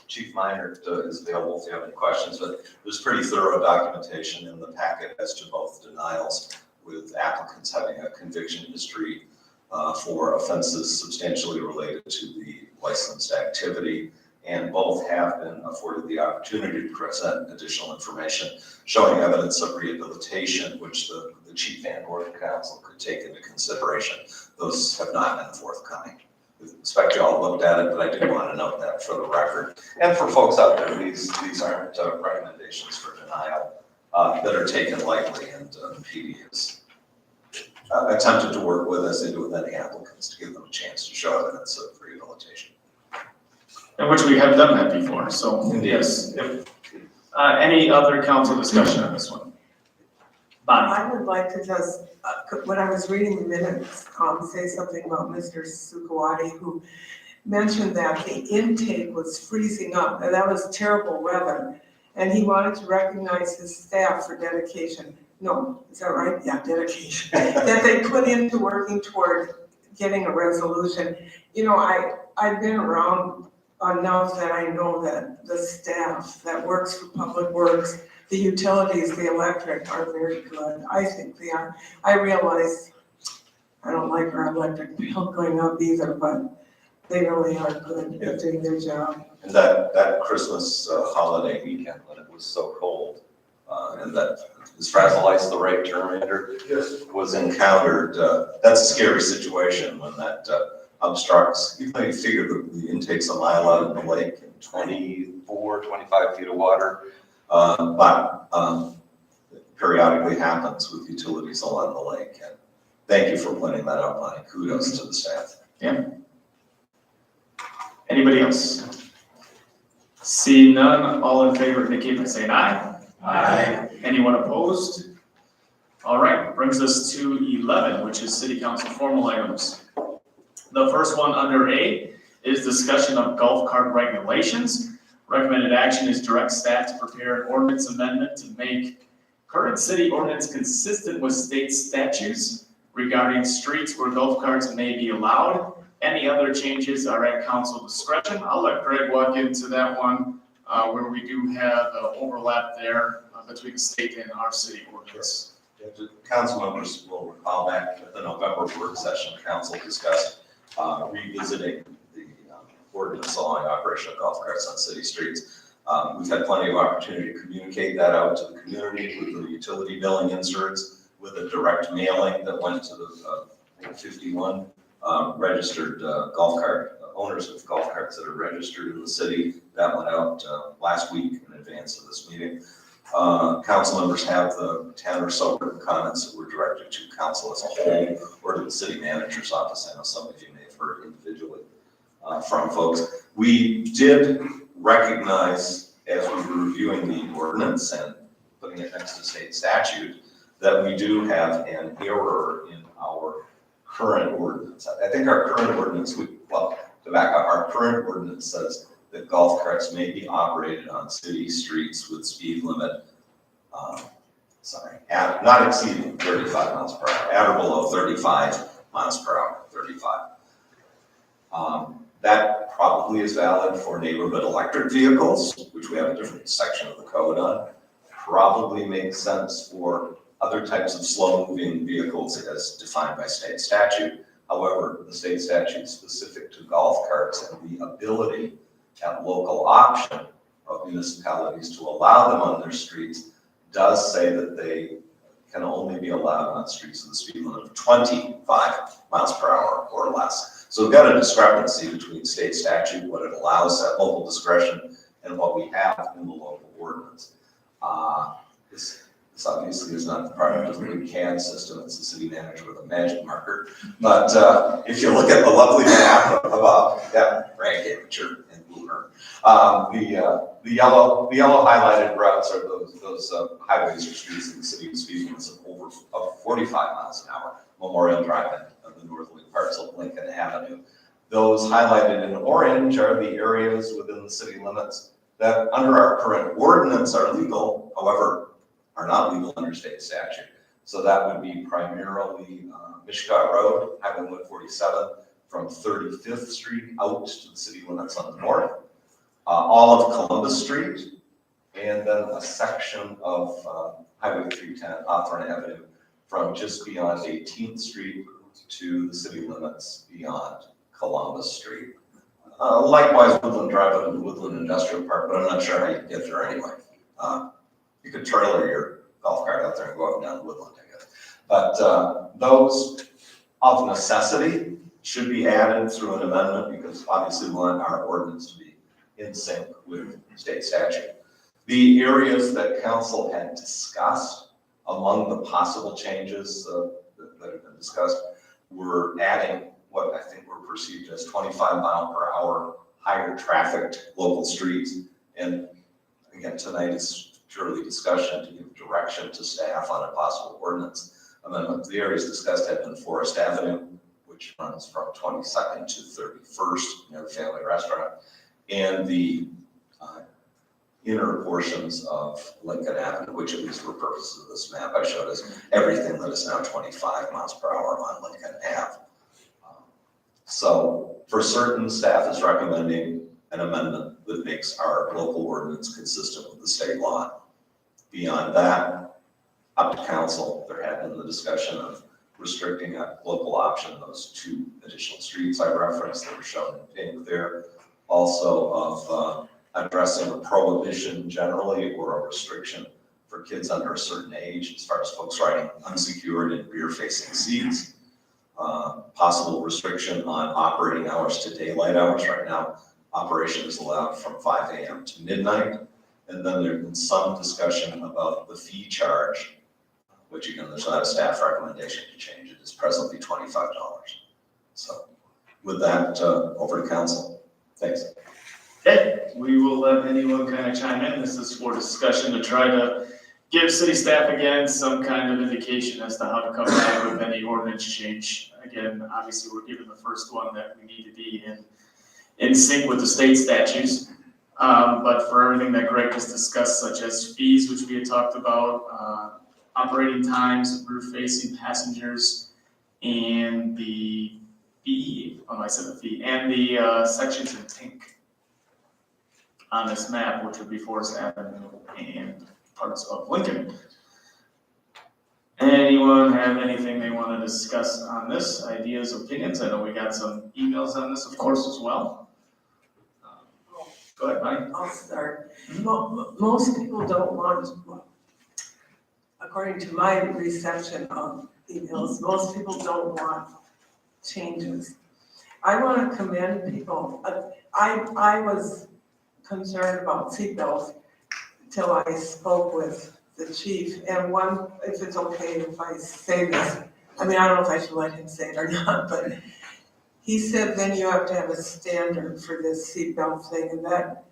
Chief Minor is available if you have any questions, but there's pretty thorough documentation in the packet as to both denials with applicants having a conviction history for offenses substantially related to the licensed activity, and both have been afforded the opportunity to present additional information showing evidence of rehabilitation, which the chief and or the council could take into consideration. Those have not been forthcoming. I expect you all looked at it, but I did want to note that for the record. And for folks out there, these aren't recommendations for denial that are taken lightly, and PD has attempted to work with, as they do with any applicants, to give them a chance to show evidence of rehabilitation. In which we have done that before, so yes. Any other council discussion on this one? Bonnie? I would like to just, when I was reading the minutes, say something about Mr. Sukawati, who mentioned that the intake was freezing up, and that was terrible weather, and he wanted to recognize his staff for dedication. No, is that right? Yeah, dedication. That they put into working toward getting a resolution. You know, I've been around enough that I know that the staff that works for Public Works, the utilities, the electric are very good. I think they are. I realize I don't like our electric bill going up either, but they really are good at doing their job. And that Christmas holiday weekend when it was so cold, and that, is frazzleitis the right term, Andrew? Yes. Was encountered, that's a scary situation when that obstructs. You may figure the intake's a mile out in the lake and 24, 25 feet of water. But periodically happens with utilities along the lake. And thank you for pointing that out, Bonnie. Kudos to the staff. Yeah. Anybody else? See none, all in favor indicate by saying aye. Aye. Anyone opposed? All right, brings us to 11, which is city council formal items. The first one under A is discussion of golf cart regulations. Recommended action is direct staff to prepare an ordinance amendment to make current city ordinance consistent with state statutes regarding streets where golf carts may be allowed. Any other changes are at council discretion. I'll let Greg walk into that one where we do have overlap there between the state and our city ordinance. The council members will recall back at the November work session, council discussed revisiting the ordinance allowing operation of golf carts on city streets. We've had plenty of opportunity to communicate that out to the community with the utility billing inserts, with a direct mailing that went to the 51 registered golf cart owners of golf carts that are registered in the city. That went out last week in advance of this meeting. Council members have the 10 or so written comments that were directed to council as a whole or to the city manager's office. I know some of you may have heard individually from folks. We did recognize, as we were reviewing the ordinance and putting it next to state statute, that we do have an error in our current ordinance. I think our current ordinance, to back up, our current ordinance says that golf carts may be operated on city streets with speed limit, not exceeding 35 miles per hour, at or below 35 miles per hour, 35. That probably is valid for neighborhood electric vehicles, which we have a different section of the code on. Probably makes sense for other types of slow-moving vehicles as defined by state statute. However, the state statute specific to golf carts and the ability at local option of municipalities to allow them on their streets does say that they can only be allowed on streets with a speed limit of 25 miles per hour or less. So we've got a discrepancy between state statute, what it allows at local discretion, and what we have in the local ordinance. This obviously is not the product of the new CAD system. It's the city manager with a magic marker. But if you look at the lovely map of rank amateur and boomer, the yellow highlighted routes are those highways or streets in the city with speed limits of 45 miles an hour. Memorial Drive and the northerly parts of Lincoln Avenue. Those highlighted in orange are the areas within the city limits that under our current ordinance are legal, however, are not legal under state statute. So that would be primarily Mishka Road, Highway 147, from 35th Street out to the city limits on the north, all of Columbus Street, and then a section of Highway 310, Hawthorne Avenue, from just beyond 18th Street to the city limits beyond Columbus Street. Likewise, Woodland Drive out to the Woodland Industrial Park, but I'm not sure how you get there anyway. You could trailer your golf cart out there and go up and down Woodland, I guess. But those of necessity should be added through an amendment because obviously we want our ordinance to be in sync with state statute. The areas that council had discussed among the possible changes that have been discussed were adding what I think were perceived as 25 mile per hour higher trafficked local streets. And again, tonight is purely discussion to give direction to staff on a possible ordinance amendment. The areas discussed have been Forest Avenue, which runs from 22nd to 31st near the family restaurant, and the inner portions of Lincoln Avenue, which at least for purposes of this map I showed us everything that is now 25 miles per hour on Lincoln Ave. So for certain, staff is recommending an amendment that makes our local ordinance consistent with the state law. Beyond that, up to council. There had been the discussion of restricting a local option, those two additional streets I referenced that were shown in pink there. Also of addressing a prohibition generally or a restriction for kids under a certain age as far as folks riding unsecured and rear-facing seats. Possible restriction on operating hours to daylight hours. Right now, operation is allowed from 5 a.m. to midnight. And then there's been some discussion about the fee charge, which again, there's not a staff recommendation to change it. It's presently $25. So with that, over to council. Thanks. Okay, we will let anyone kind of chime in. This is for discussion to try to give city staff again some kind of indication as to how to come back with any ordinance change. Again, obviously, we're given the first one that we need to be in sync with the state statutes. But for everything that Greg has discussed, such as fees, which we had talked about, operating times, rear-facing passengers, and the fee, and the sections in pink on this map, which would be Forest Avenue and parts of Lincoln. Anyone have anything they want to discuss on this? Ideas, opinions? I know we got some emails on this, of course, as well. Go Go ahead, Bonnie. I'll start. Most people don't want, according to my reception of emails, most people don't want changes. I want to commend people. I was concerned about seatbelts till I spoke with the chief. And one, if it's okay if I say this, I mean, I don't know if I should let him say it or not, but he said then you have to have a standard for this seatbelt thing, and that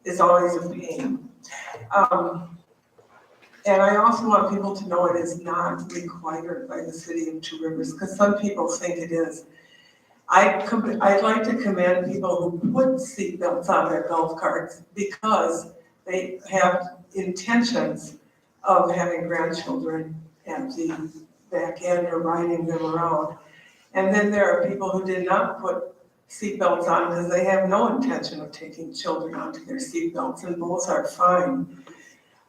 is always a pain. And I also want people to know it is not required by the city of Two Rivers, because some people think it is. I'd like to commend people who put seatbelts on their golf carts because they have intentions of having grandchildren at the back end or riding them around. And then there are people who did not put seatbelts on because they have no intention of taking children onto their seatbelts, and both are fine.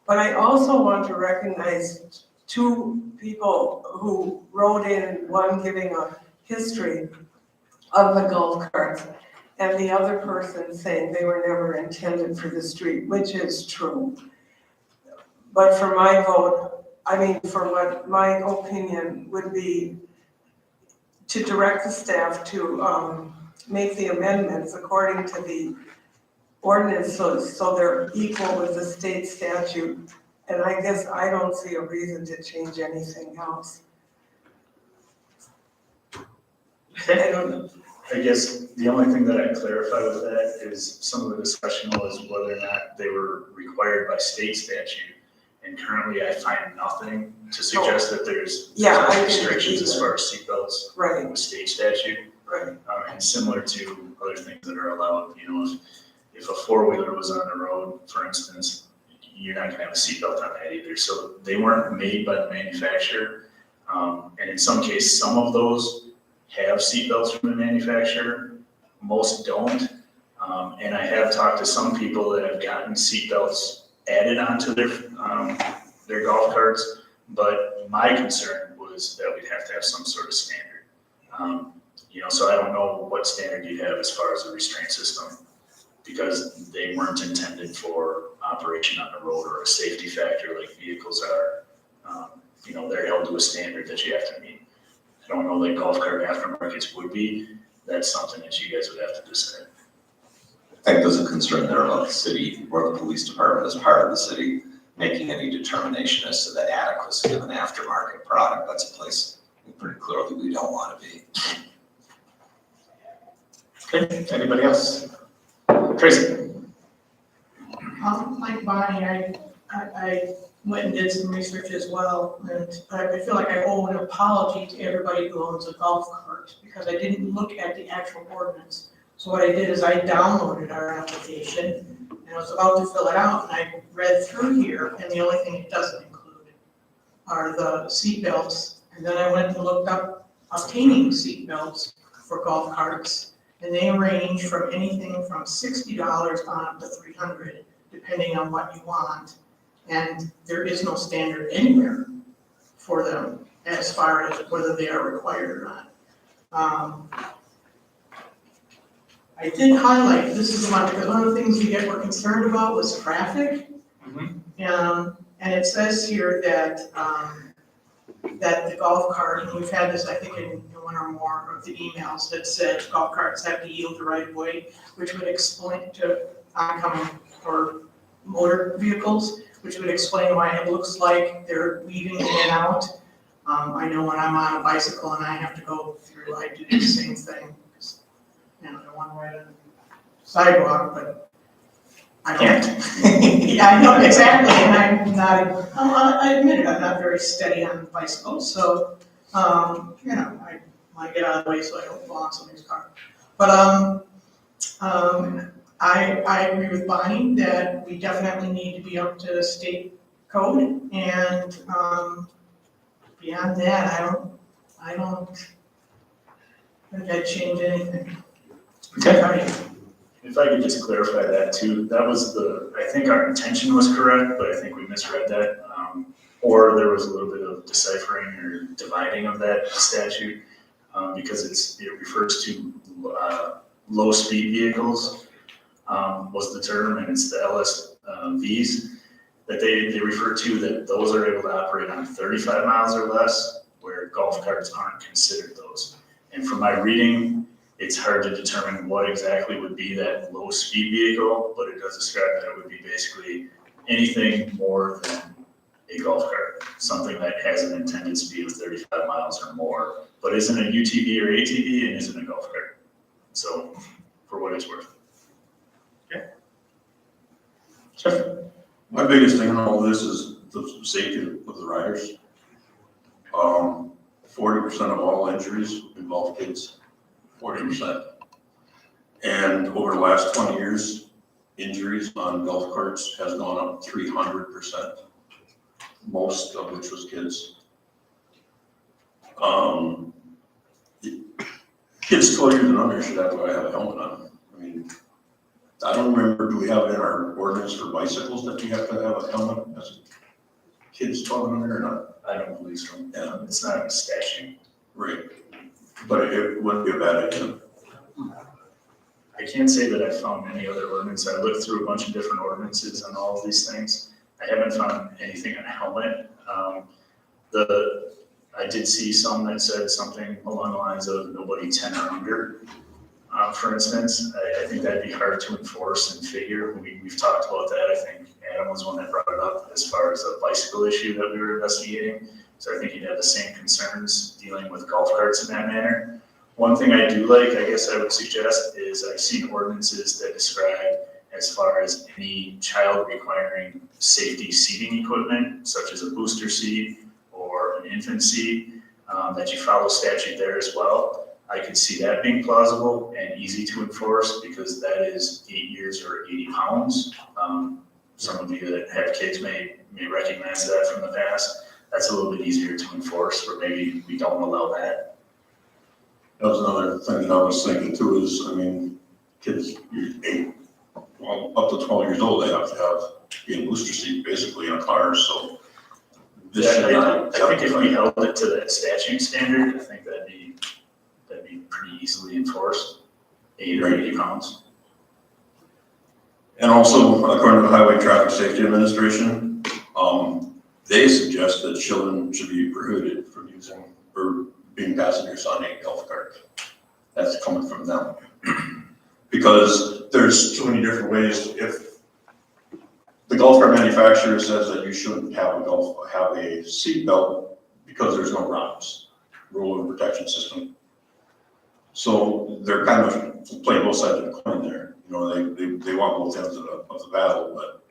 But I also want to recognize two people who wrote in, one giving a history of the golf carts, and the other person saying they were never intended for the street, which is true. But for my vote, for what my opinion would be to direct the staff to make the amendments according to the ordinance so they're equal with the state statute. And I guess I don't see a reason to change anything else. I don't know. I guess the only thing that I'd clarify with that is some of the discussion was whether or not they were required by state statute. And currently I find nothing to suggest that there's restrictions as far as seatbelts Right, with state statute. right. And similar to other things that are allowed, if a four-wheeler was on the road, for instance, you're not gonna have a seatbelt on that either. So they weren't made by the manufacturer. And in some cases, some of those have seatbelts from the manufacturer, most don't. And I have talked to some people that have gotten seatbelts added onto their golf carts, but my concern was that we'd have to have some sort of standard. So I don't know what standard you'd have as far as a restraint system, because they weren't intended for operation on the road or a safety factor like vehicles are. They're held to a standard that you have to meet. I don't know that golf cart aftermarkets would be. That's something that you guys would have to decide. I think there's a concern there about the city or the police department as part of the city making any determination as to the adequacy of an aftermarket product. That's a place pretty clearly we don't want to be. Okay, anybody else? Tracy? Like Bonnie, I went and did some research as well, and I feel like I owe an apology to everybody who owns a golf cart, because I didn't look at the actual ordinance. So what I did is I downloaded our application, and I was about to fill it out, and I read through here, and the only thing it doesn't include are the seat belts. And then I went and looked up obtaining seat belts for golf carts, and they range from anything from $60 on up to $300, depending on what you want. And there is no standard anywhere for them as far as whether they are required or not. I did highlight, this is one, because one of the things we're concerned about was traffic. And it says here that the golf cart, and we've had this, I think, in one or more of the emails that said golf carts have to yield the right of way, which would explain to oncoming or motor vehicles, which would explain why it looks like they're weaving in and out. I know when I'm on a bicycle and I have to go through, I do the same thing. I want to ride on the sidewalk, but I can't. Yeah, I know, exactly, and I'm not, I admit it, I'm not very steady on the bicycle, so, I want to get out of the way so I don't fall on somebody's car. But, I agree with Bonnie that we definitely need to be up to state code, and, beyond that, I don't think I'd change anything. Okay. If I could just clarify that too, that was I think our intention was correct, but I think we misread that. Or there was a little bit of deciphering or dividing of that statute, because it refers to low speed vehicles. was the term, and it's the LSVs that they refer to, that those are able to operate on 35 miles or less, where golf carts aren't considered those. And from my reading, it's hard to determine what exactly would be that low-speed vehicle, but it does describe that it would be basically anything more than a golf cart, something that has an intended speed of 35 miles or more, but isn't a UTV or ATV and isn't a golf cart. So, for what it's worth. Okay. Jeff? My biggest thing in all of this is the safety of the riders. 40% of all injuries involve kids, 40%. And over the last 20 years, injuries on golf carts has gone up 300%, most of which was kids. Kids 12 years and under should have to have a helmet on. I mean, I don't remember, do we have it in our ordinance for bicycles that you have to have a helmet as kids 12 and under or not? I don't believe so. Yeah. It's not a statute. Right. But it wouldn't be a bad idea. I can't say that I found any other ordinance. I looked through a bunch of different ordinances on all of these things. I haven't found anything on helmet. I did see some that said something along the lines of nobody 10 or under. For instance, I think that'd be hard to enforce and figure. We've talked about that. I think Adam was one that brought it up as far as a bicycle issue that we were investigating. So I think you'd have the same concerns dealing with golf carts in that manner. One thing I do like, I guess I would suggest, is I've seen ordinances that describe as far as any child requiring safety seating equipment, such as a booster seat or an infant seat, that you follow statute there as well. I could see that being plausible and easy to enforce because that is 8 years or 80 pounds. Some of you that have kids may recognize that from the past. That's a little bit easier to enforce, or maybe we don't allow that. That was another thing that I was thinking too is, I mean, kids, up to 12 years old, they have to be in a booster seat basically in a car, so. This should not. I think if we held it to that statute standard, I think that'd be pretty easily enforced, 8 or 80 pounds. And also, according to the Highway Traffic Safety Administration, they suggest that children should be prohibited from using or being passengers on a golf cart. That's coming from them. Because there's too many different ways. If the golf cart manufacturer says that you shouldn't have a seat belt because there's no ROPS, rollover protection system. So they're kind of playing both sides of the coin there. You know, they want both ends of the battle, but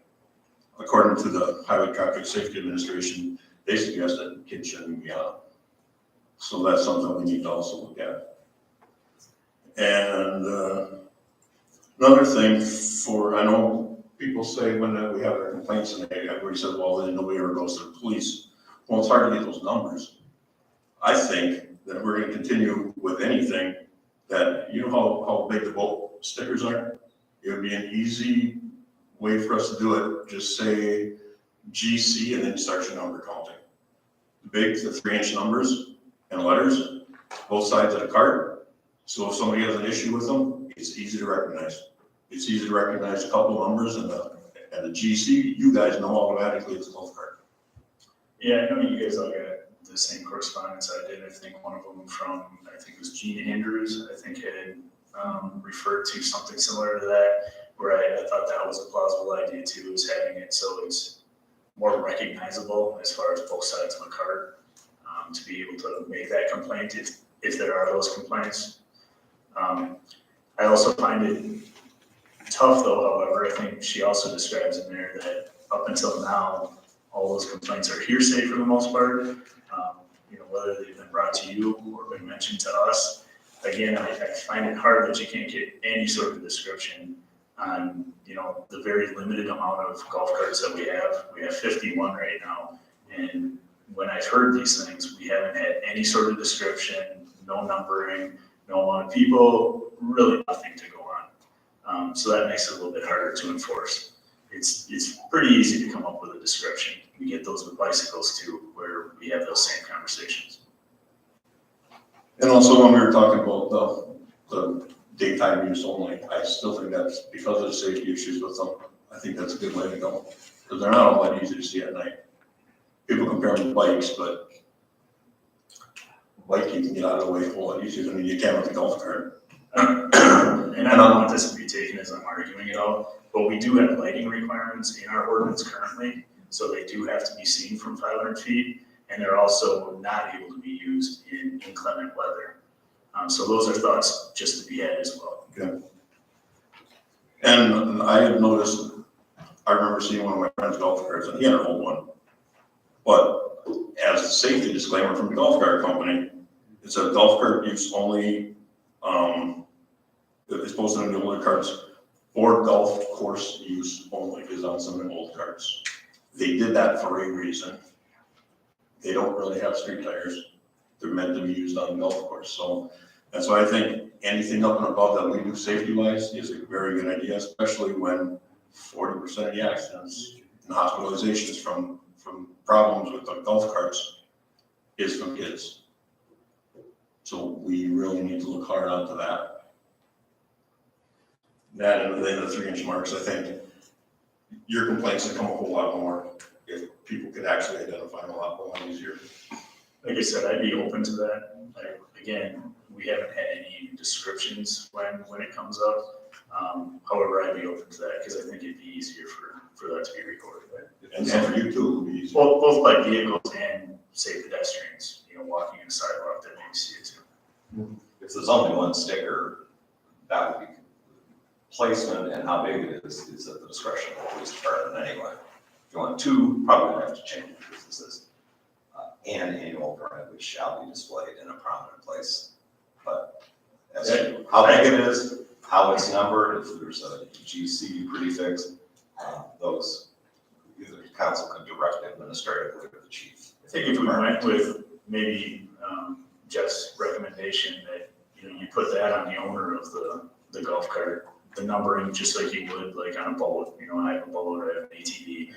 according to the Highway Traffic Safety Administration, they suggest that kids shouldn't be on. So that's something we need to also look at. And another thing I know people say when we have our complaints and everybody says, well, then nobody ever goes to the police. Well, it's hard to get those numbers. I think that if we're going to continue with anything, that, you know how big the boat stickers are? It would be an easy way for us to do it. Just say GC and then start your number counting. The 3-inch numbers and letters, both sides of the cart. So if somebody has an issue with them, it's easy to recognize. It's easy to recognize a couple of numbers and the GC, you guys know automatically it's a golf cart. Yeah, I know you guys all got the same correspondence I did. I think one of them from, I think it was Gene Andrews, I think had referred to something similar to that, where I thought that was a plausible idea too, is having it so it's more recognizable as far as both sides of a cart, to be able to make that complaint if there are those complaints. I also find it tough though, however, I think she also describes in there that up until now, all those complaints are hearsay for the most part. You know, whether they've been brought to you or been mentioned to us. Again, I find it hard that you can't get any sort of description on, you know, the very limited amount of golf carts that we have. We have 51 right now. And when I've heard these things, we haven't had any sort of description, no numbering, no amount of people, really nothing to go on. So that makes it a little bit harder to enforce. It's pretty easy to come up with a description. We get those with bicycles too, where we have those same conversations. And also when we were talking about the daytime use only. I still think that's, because of the safety issues with them, I think that's a good way to go. Because they're not all that easy to see at night. People compare them to bikes, but bike, you can get out of the way a whole lot easier than you can with a golf cart. And I don't want this to be taken as I'm arguing it all, but we do have lighting requirements in our ordinance currently. So they do have to be seen from 500 feet, and they're also not able to be used in inclement weather. So those are thoughts just to be had as well. Okay. And I have noticed, I remember seeing one of my friend's golf carts, and he had an old one. But as a safety disclaimer from the golf cart company, it said golf cart use only, it's posted on the older carts, or golf course use only is on some of the old carts. They did that for a reason. They don't really have street tires. They're meant to be used on the golf course. So that's why I think anything up and above that we do safety wise is a very good idea, especially when 40% of the accidents and hospitalizations from problems with the golf carts is from kids. So we really need to look hard onto that. That and then the 3-inch marks, I think your complaints would come a whole lot more if people could actually identify them a lot easier. Like I said, I'd be open to that. Like, again, we haven't had any descriptions when it comes up. However, I'd be open to that because I think it'd be easier for that to be recorded. And so for you too, it would be easier. Well, both by vehicles and say pedestrians, walking in a sidewalk that maybe see it too. If there's only one sticker, that would be placement, and how big it is at the discretion of the police department anyway. If you want two, probably gonna have to change it because this is an annual permit which shall be displayed in a prominent place. But as to how big it is, how it's numbered, if there's a GC prefix, those either council can direct administratively or the chief. I think if we went with maybe Jeff's recommendation that, you put that on the owner of the golf cart, the numbering, just like you would like on a boat, I have a boat, I have an ATV,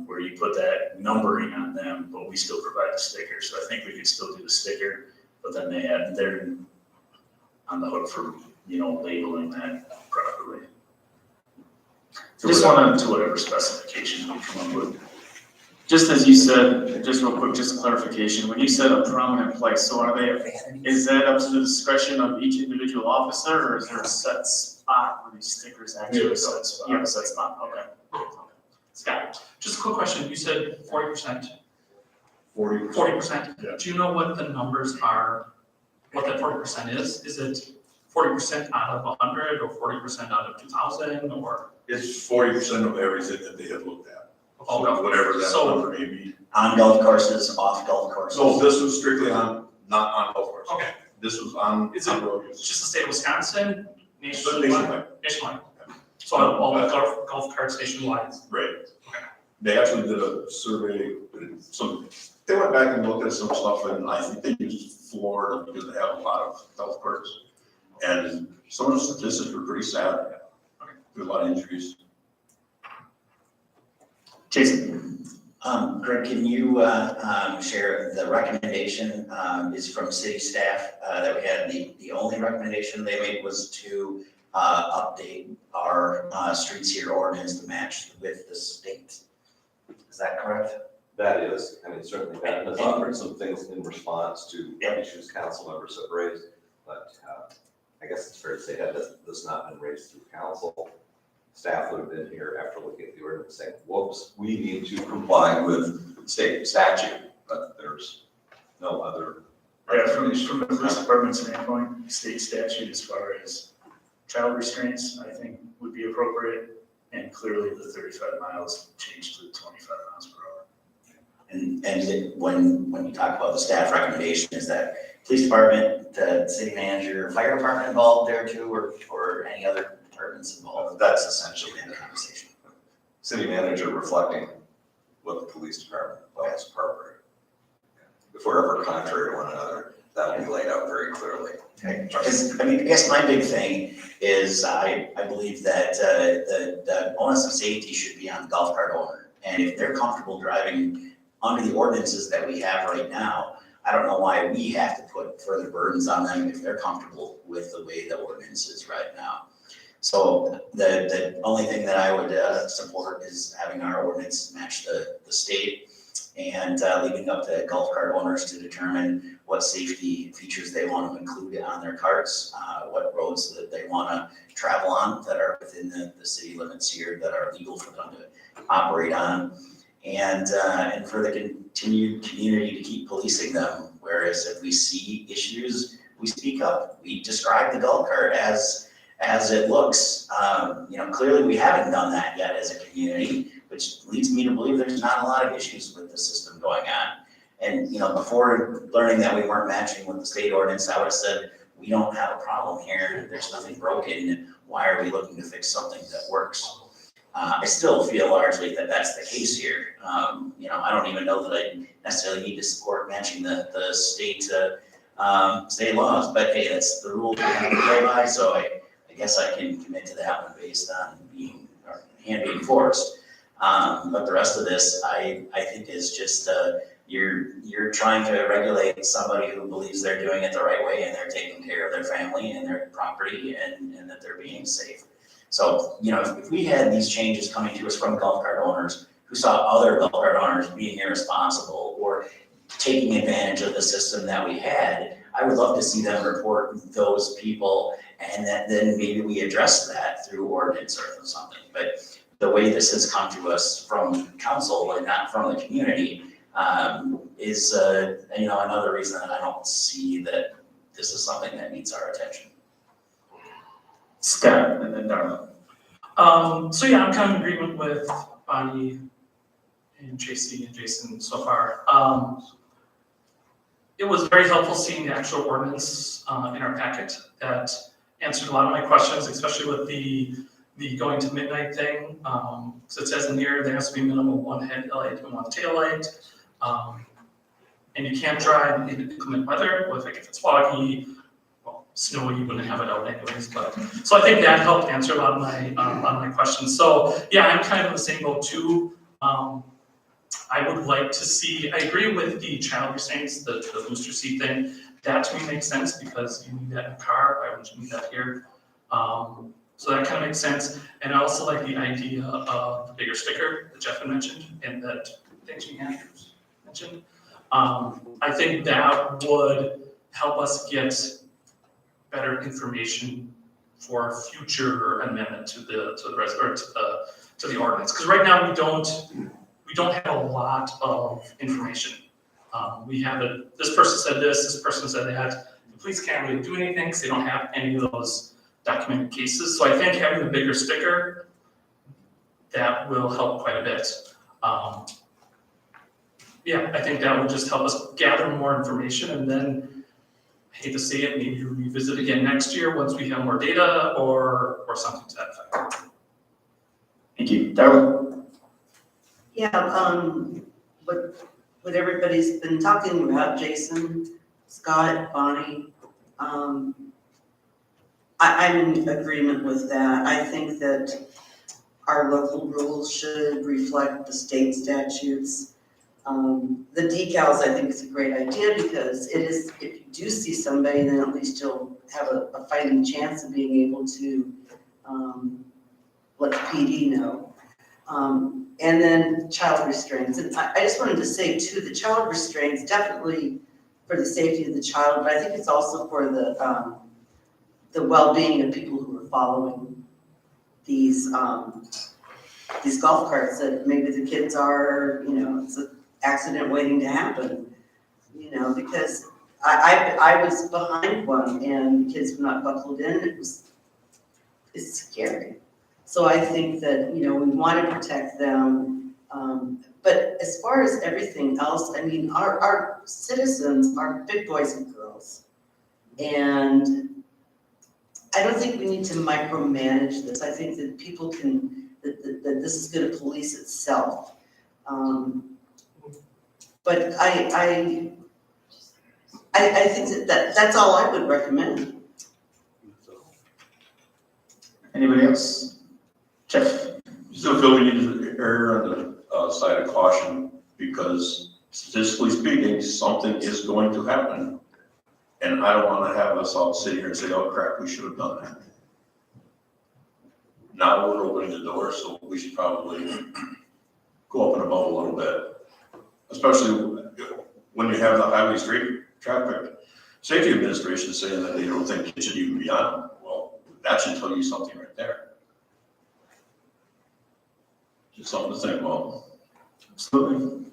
where you put that numbering on them, but we still provide the sticker. So I think we could still do the sticker, but then they're on the hook for, labeling that properly. Just to whatever specifications we come up with. Just as you said, just real quick, just a clarification, when you said a prominent place, so is that up to the discretion of each individual officer, or is there a set spot where these stickers actually go? You have a set spot, okay. Scott, just a quick question, you said 40%. 40%. Yeah. Do you know what the numbers are, what that 40% is? Is it 40% out of 100 or 40% out of 2,000 or? It's 40% of everything that they have looked at. Oh, So whatever that so- number may be. On golf courses, off golf courses? So this was strictly not on golf course. Okay, This was on Is it road use. it's just the state of Wisconsin, Nationwide. nationwide? Nationwide. So all the golf carts nationwide? Right. Okay. They actually did a survey, they went back and looked at some stuff, and I think they used Florida because they have a lot of golf carts. And some of the statistics were pretty sad. There's a lot of injuries. Jason? Greg, can you share the recommendation is from city staff that we had, the only recommendation they made was to update our streets here ordinance to match with the state. Is that correct? That is, certainly that has offered some things in response to issues council members have raised, but I guess it's fair to say that has not been raised through council. Staff would have been here after looking at the ordinance saying, whoops, we need to comply with state statute, but there's no other. Yeah, from the police department standpoint, state statute as far as child restraints, I think would be appropriate. And clearly the 35 miles changed to 25 miles per hour. And when you talk about the staff recommendation, is that police department, the city manager, fire department involved there too, or any other departments involved? That's essentially the conversation. City manager reflecting what the police department thought was appropriate. If we're ever contrary to one another, that will be laid out very clearly. Okay, because, I guess my big thing is I believe that the onus of safety should be on the golf cart owner. And if they're comfortable driving under the ordinances that we have right now, I don't know why we have to put further burdens on them if they're comfortable with the way the ordinance is right now. So the only thing that I would support is having our ordinance match the state and leaving up to golf cart owners to determine what safety features they want to include on their carts, what roads that they want to travel on that are within the city limits here that are legal for them to operate on. And for the continued community to keep policing them, whereas if we see issues, we speak up. We describe the golf cart as it looks. Clearly we haven't done that yet as a community, which leads me to believe there's not a lot of issues with the system going on. And, before learning that we weren't matching with the state ordinance, I would have said, we don't have a problem here. There's nothing broken. Why are we looking to fix something that works? I still feel largely that that's the case here. I don't even know that I necessarily need to support matching the state laws, but hey, that's the rule we have to play by. So I guess I can commit to that one based on being forced. But the rest of this, I think is just you're trying to regulate somebody who believes they're doing it the right way and they're taking care of their family and their property and that they're being safe. So, if we had these changes coming to us from golf cart owners who saw other golf cart owners being irresponsible or taking advantage of the system that we had, I would love to see them report those people and then maybe we address that through ordinance or something. But the way this has come to us from council and not from the community is, another reason that I don't see that this is something that needs our attention. Scott and then Darla. So yeah, I'm kind of in agreement with Bonnie and JC and Jason so far. It was very helpful seeing the actual ordinance in our packet that answered a lot of my questions, especially with the going to midnight thing. Because it says in here there has to be minimum one headlight and one tail light. And you can't drive in inclement weather, if it's foggy, snowy, you wouldn't have it out anyways, but, so I think that helped answer a lot of my questions. So, yeah, I'm kind of in the same boat too. I would like to see, I agree with the child restraints, the booster seat thing. That to me makes sense because you need that in a car, why wouldn't you need that here? So that kind of makes sense. And I also like the idea of the bigger sticker that Jeff had mentioned and that Jimmy Andrews mentioned. I think that would help us get better information for future amendment to the ordinance. Because right now we don't have a lot of information. We have this person said this person said that. The police can't really do anything because they don't have any of those documented cases. So I think having the bigger sticker, that will help quite a bit. Yeah, I think that would just help us gather more information and then, I hate to say it, maybe revisit again next year once we have more data or something to that effect. Thank you. Darla? Yeah, what everybody's been talking about, Jason, Scott, Bonnie, I'm in agreement with that. I think that our local rules should reflect the state statutes. The decals, I think, is a great idea because it is, if you do see somebody, then at least you'll have a fighting chance of being able to let the PD know. And then child restraints. And I just wanted to say too, the child restraints definitely for the safety of the child, but I think it's also for the well-being of people who are following these golf carts that maybe the kids are, it's an accident waiting to happen, because I was behind one and the kids were not buckled in. It's scary. So I think that, we want to protect them. But as far as everything else, I mean, our citizens are big boys and girls. And I don't think we need to micromanage this. I think that people that this is going to police itself. But I think that's all I would recommend. Anybody else? Jeff? Still feel we need to err on the side of caution because statistically speaking, something is going to happen. And I don't wanna have us all sit here and say, oh crap, we should have done that. Now we're opening the door, so we should probably go up and above a little bit. Especially when you have the highway street traffic safety administration saying that they don't think it should even be on. Well, that should tell you something right there. Just something to think about. Absolutely.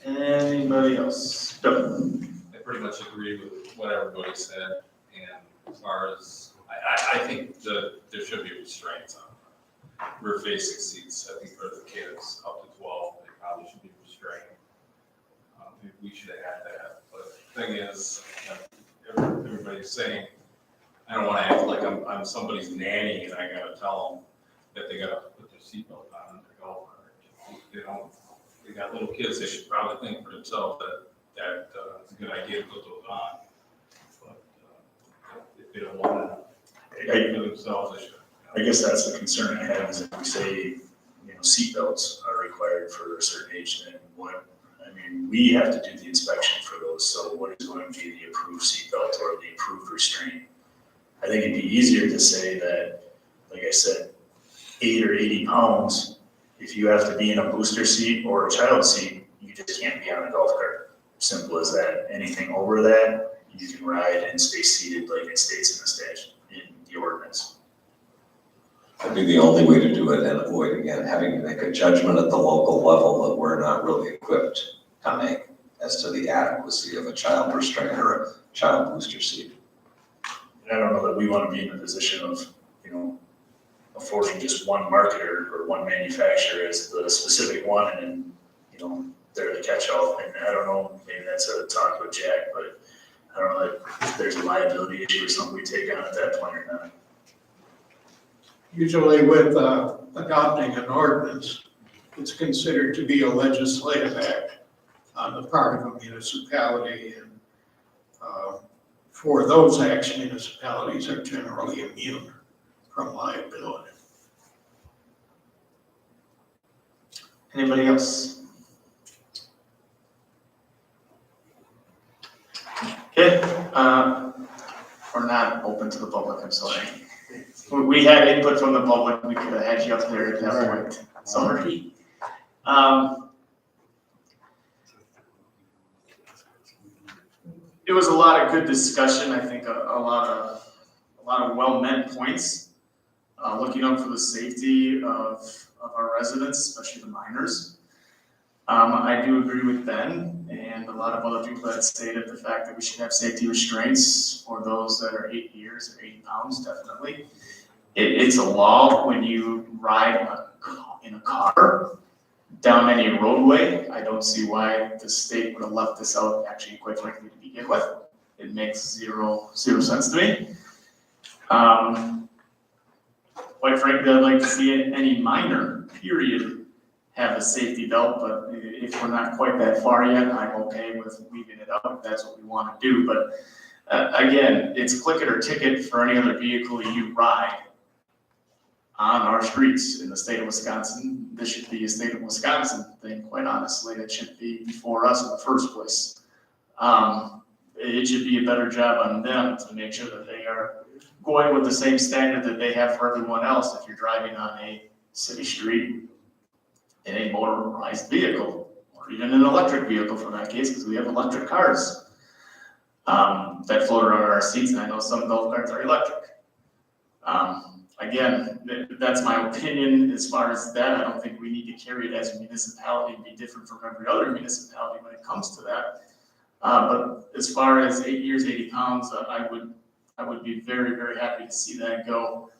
Anybody else? Bill? I pretty much agree with what everybody said, and as far as, I think that there should be restraints on rear-facing seats. I think for the kids up to 12, they probably should be restrained. We should have had that, but the thing is, everybody's saying, I don't wanna act like I'm somebody's nanny and I gotta tell them that they gotta put their seatbelt on in their golf cart. They don't, they got little kids, they should probably think for themselves that it's a good idea to put those on. But if they don't wanna think for themselves, they should. I guess that's the concern I have, is if we say, seatbelts are required for a certain age, then what, we have to do the inspection for those, so what is going to be the approved seatbelt or the approved restraint? I think it'd be easier to say that, like I said, 8 or 80 pounds, if you have to be in a booster seat or a child seat, you just can't be on a golf cart. Simple as that. Anything over that, you can ride and stay seated like it states in the statute, in the ordinance. That'd be the only way to do it, and avoid, again, having to make a judgment at the local level that we're not really equipped to make as to the adequacy of a child restraint or a child booster seat. And I don't know that we want to be in a position of, affording just one marketer or one manufacturer as the specific one, and then, they're the catch-all. And I don't know, maybe that's a talk with Jack, but I don't know if there's a liability issue or something we take on at that point or not. Usually with adopting an ordinance, it's considered to be a legislative act on the part of a municipality, and for those acts, municipalities are generally immune from liability. Anybody else? Okay, we're not open to the public, I'm sorry. We had input from the public, we could have had you up there at that point, sorry. It was a lot of good discussion, I think a lot of well-meant points, looking out for the safety of our residents, especially the minors. I do agree with Ben and a lot of other people that stated the fact that we should have safety restraints for those that are 8 years or 80 pounds, definitely. It's a law when you ride in a car down any roadway. I don't see why the state would have left this out, actually, quite frankly, to begin with. It makes zero sense to me. Quite frankly, I'd like to see any minor, period, have a safety belt, but if we're not quite that far yet, I'm okay with leaving it out if that's what we want to do. But again, it's click it or ticket for any other vehicle you ride on our streets in the state of Wisconsin. This should be a state of Wisconsin thing, quite honestly. It should be before us in the first place. It should be a better job on them to make sure that they are going with the same standard that they have for everyone else if you're driving on a city street in a motorized vehicle, or even an electric vehicle for that case, because we have electric cars that float around our seats, and I know some golf carts are electric. Again, that's my opinion as far as that. I don't think we need to carry it as a municipality and be different from every other municipality when it comes to that. But as far as 8 years, 80 pounds, I would be very, very happy to see that go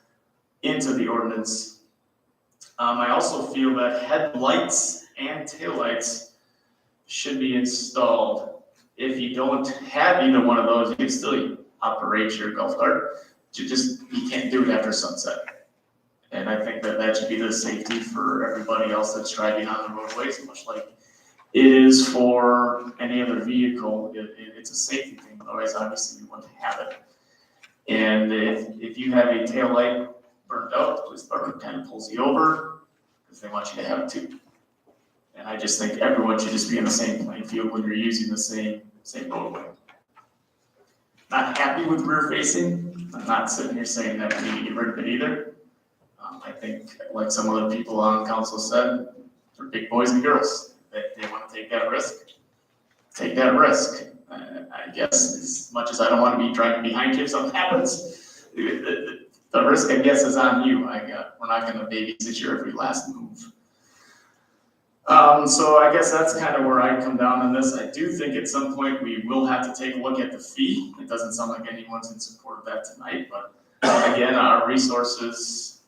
into the ordinance. I also feel that headlights and taillights should be installed. If you don't have either one of those, you can still operate your golf cart. You can't do it after sunset. And I think that should be the safety for everybody else that's driving on the roadways, much like it is for any other vehicle. It's a safety thing, otherwise obviously we wouldn't have it. And if you have a taillight burned out, the police department kind of pulls you over because they want you to have it too. And I just think everyone should just be in the same playing field when you're using the same roadway. Not happy with rear facing, I'm not sitting here saying that we need to get rid of it either. I think, like some other people on council said, they're big boys and girls, they want to take that risk. Take that risk. I guess as much as I don't want to be driving behind you if something happens, the risk, I guess, is on you. We're not going to babysit your every last move. So I guess that's kind of where I come down on this. I do think at some point we will have to take a look at the fee. It doesn't sound like anyone's in support of that tonight, but again, our resources,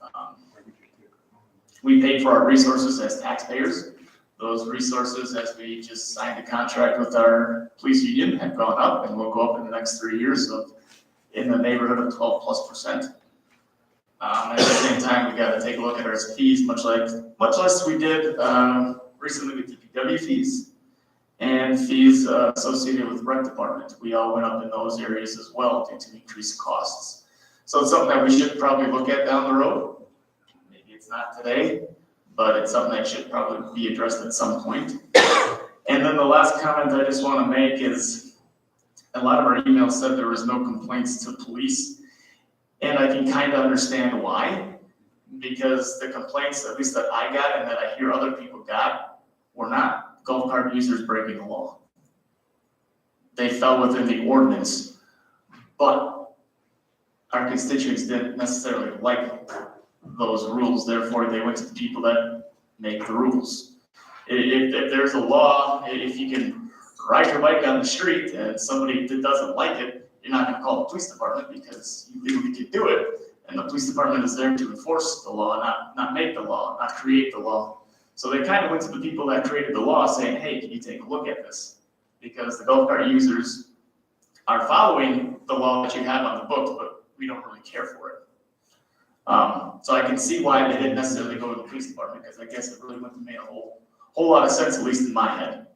we pay for our resources as taxpayers. Those resources, as we just signed a contract with our police union, have gone up and will go up in the next 3 years of in the neighborhood of 12+%. At the same time, we got to take a look at our fees, much less we did recently with DPW fees and fees associated with the rec department. We all went up in those areas as well due to increased costs. So it's something that we should probably look at down the road. Maybe it's not today, but it's something that should probably be addressed at some point. And then the last comment I just want to make is a lot of our emails said there was no complaints to police. And I can kind of understand why, because the complaints, at least that I got and that I hear other people got, were not golf cart users breaking the law. They fell within the ordinance, but our constituents didn't necessarily like those rules, therefore they went to the people that make the rules. If there's a law, if you can ride your bike on the street and somebody that doesn't like it, you're not gonna call the police department because you legally can do it. And the police department is there to enforce the law, not make the law, not create the law. So they kind of went to the people that created the law saying, hey, can you take a look at this? Because the golf cart users are following the law that you have on the books, but we don't really care for it. So I can see why they didn't necessarily go to the police department, because I guess it really wouldn't have made a whole lot of sense, at least in my head.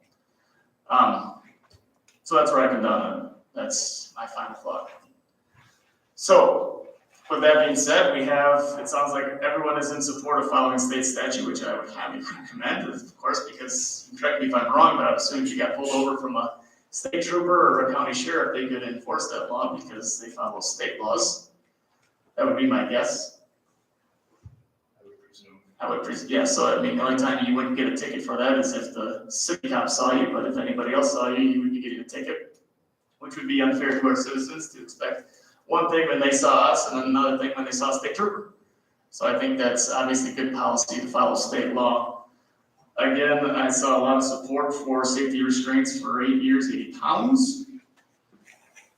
So that's where I come down on. That's my final thought. So, with that being said, it sounds like everyone is in support of following state statute, which I would highly recommend, of course, because, correct me if I'm wrong, but I would assume if you got pulled over from a state trooper or a county sheriff, they could enforce that law because they follow state laws. That would be my guess. I would presume, yeah, so I mean, the only time you wouldn't get a ticket for that is if the city cop saw you, but if anybody else saw you, you would be getting a ticket, which would be unfair to our citizens to expect one thing when they saw us and then another thing when they saw a state trooper. So I think that's obviously good policy to follow state law. Again, I saw a lot of support for safety restraints for 8 years, 80 pounds.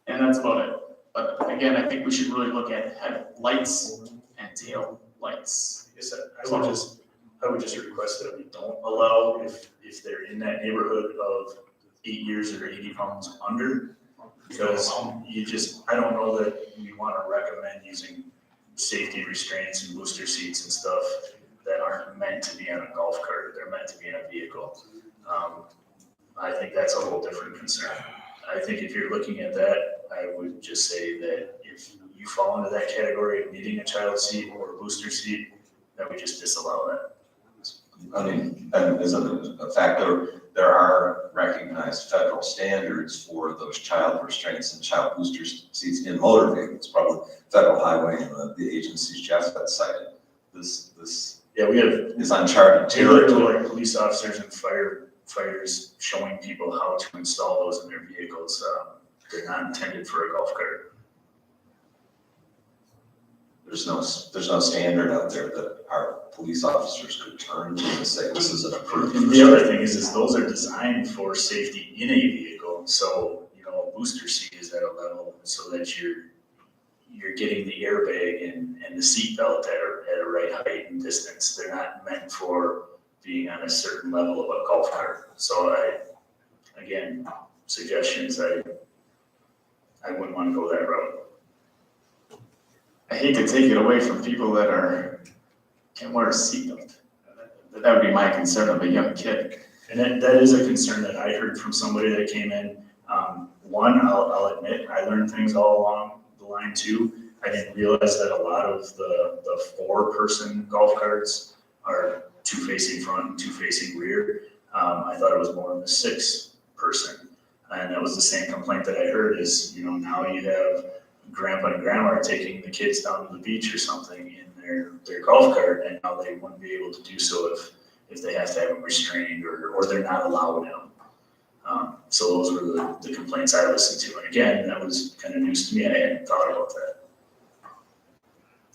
And that's about it. But again, I think we should really look at headlights and tail lights. I guess I would just request that we don't allow if they're in that neighborhood of 8 years or 80 pounds under. Because I don't know that we want to recommend using safety restraints and booster seats and stuff that aren't meant to be on a golf cart. They're meant to be in a vehicle. I think that's a whole different concern. I think if you're looking at that, I would just say that if you fall into that category of needing a child seat or a booster seat, that we just disallow that. I mean, and as a factor, there are recognized federal standards for those child restraints and child booster seats in motor vehicles, probably federal highway and the agencies Jeff had cited. This we have is uncharted territory. like police officers and firefighters showing people how to install those in their vehicles. They're not intended for a golf cart. There's no standard out there that our police officers could turn to and say, this is an approved. And the other thing is those are designed for safety in a vehicle. So, a booster seat is at a level so that you're getting the airbag and the seat belt at a right height and distance. They're not meant for being on a certain level of a golf cart. So again, suggestions, I wouldn't want to go that route. I hate to take it away from people that can wear a seatbelt. That would be my concern of a young kid. And that is a concern that I heard from somebody that came in. One, I'll admit, I learned things all along the line too. I didn't realize that a lot of the 4-person golf carts are 2 facing front and 2 facing rear. I thought it was more than the 6 person. And that was the same complaint that I heard is, you know, now you have grandpa and grandma are taking the kids down to the beach or something in their golf cart, and now they wouldn't be able to do so if they have to have them restrained or they're not allowed in. So those were the complaints I listened to. And again, that was kind of news to me. I hadn't thought about that.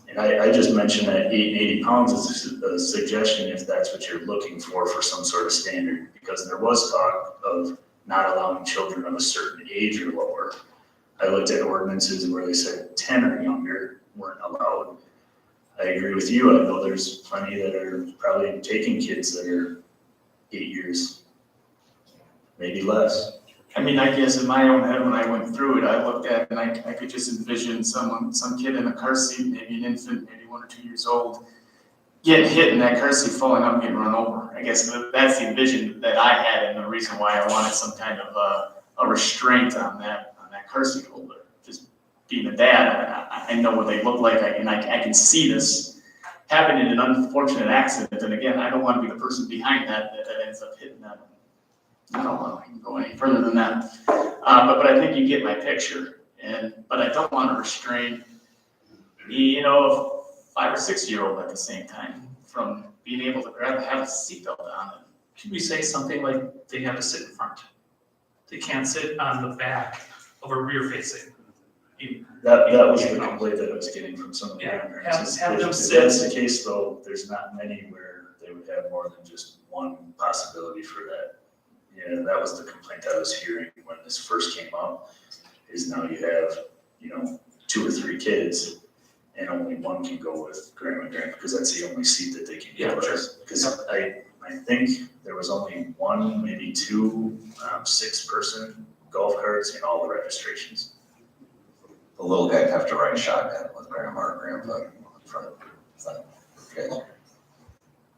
And I just mentioned that 80 pounds is a suggestion if that's what you're looking for some sort of standard, because there was talk of not allowing children of a certain age or lower. I looked at ordinances where they said 10 or younger weren't allowed. I agree with you. I know there's plenty that are probably taking kids that are 8 years, maybe less. I mean, I guess in my own head, when I went through it, I looked at it and I could just envision some kid in a car seat, maybe an infant, maybe 1 or 2 years old, getting hit in that car seat, falling out and getting run over. I guess that's the vision that I had, and the reason why I wanted some kind of a restraint on that car seat holder. Just being a dad, I know what they look like, and I can see this happen in an unfortunate accident. And again, I don't want to be the person behind that ends up hitting them. I don't want to go any further than that. But I think you get my picture. But I don't want to restrain, you know, a 5 or 6 year old at the same time from being able to have a seatbelt on. Should we say something like they have to sit in front? They can't sit on the back of a rear facing. That was the complaint that I was getting from some of the parents. Have them If sit. that's the case though, there's not many where they would have more than just one possibility for that. Yeah, that was the complaint I was hearing when this first came up, is now you have, you know, 2 or 3 kids and only one can go with grandma and grandpa, because that's the only seat that they can get. Because I think there was only 1, maybe 2, 6 person golf carts in all the registrations. The little guy have to ride shotgun with grandma or grandpa in front of him. So, okay.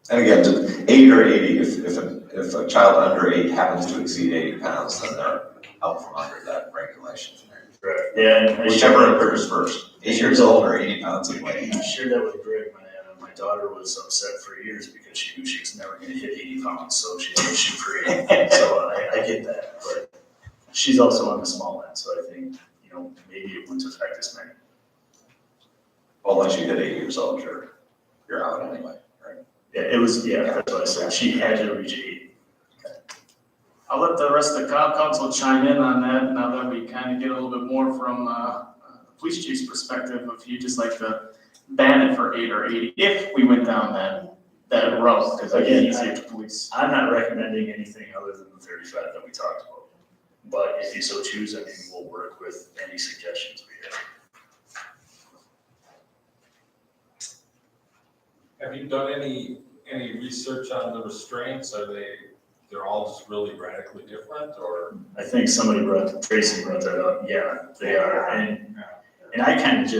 And again, 8 or 80, if a child under 8 happens to exceed 80 pounds, then they're out from under that regulation. Right. Yeah, and Whichever occurs first, 8 years old or 80 pounds of weight. I shared that with Greg. My daughter was upset for years because she knew she was never going to hit 80 pounds, so she had to shoot for 80. So I get that, but she's also on the small end, so I think, you know, maybe it wouldn't affect as many. Well, once you hit 8 years old, you're out anyway, right? Yeah, that's what I said. She had to reach 80. I'll let the rest of the council chime in on that now that we kind of get a little bit more from the police chief's perspective. If you just like to ban it for 8 or 80, if we went down that road, because again, easier to police. I'm not recommending anything other than the 35 that we talked about. But if you so choose, I mean, we'll work with any suggestions we have. Have you done any research on the restraints? They're all just really radically different, or? I think Tracy brought that up. Yeah, they are. And I kind of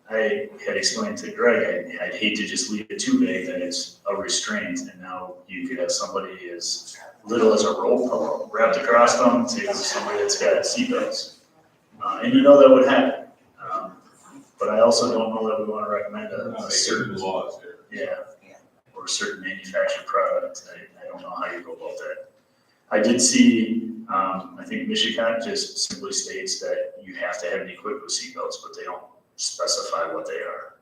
I had explained to Greg, I'd hate to just leave it too vague that it's a restraint, and now you could have somebody as little as a rope wrapped across them to somebody that's got seatbelts. And you know that would happen. But I also don't know that we want to recommend a certain laws here. Yeah, or a certain manufactured product. I don't know how you go about that. I did see, I think Michigan just simply states that you have to have it equipped with seatbelts, but they don't specify what they are.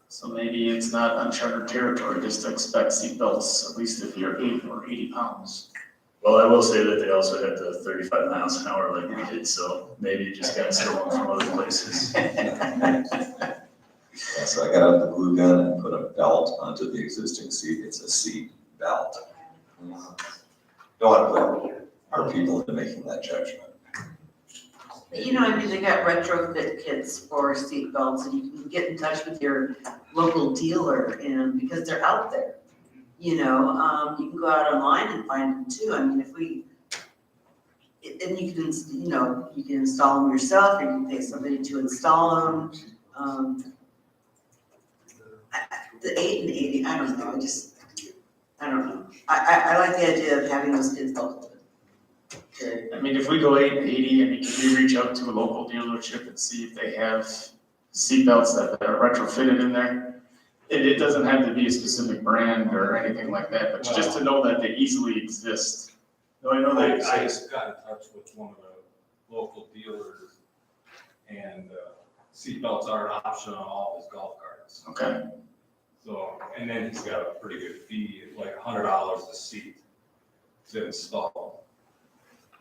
So maybe it's not uncharted territory just to expect seatbelts, at least if you're 8 or 80 pounds. Well, I will say that they also have the 35 miles an hour like we did, so maybe it just got stolen from other places. Yeah, so I got out the glue gun and put a belt onto the existing seat. It's a seat belt. Don't want to put our people into making that judgment. You know, I mean, they got retrofit kits for seat belts, and you can get in touch with your local dealer, and because they're out there. You know, you can go out online and find them too. I mean, and you can, you know, you can install them yourself, or you can pay somebody to install them. The 8 and 80, I don't know, I don't know. I like the idea of having those kids belted. I mean, if we go 8 and 80, I mean, can we reach out to a local dealership and see if they have seatbelts that are retrofitted in there? It doesn't have to be a specific brand or anything like that, but just to know that they easily exist. No, I know they I exist. just got in touch with one of the local dealers, and seatbelts are an option on all his golf carts. Okay, So, and then he's got a pretty good fee, like $100 a seat to install.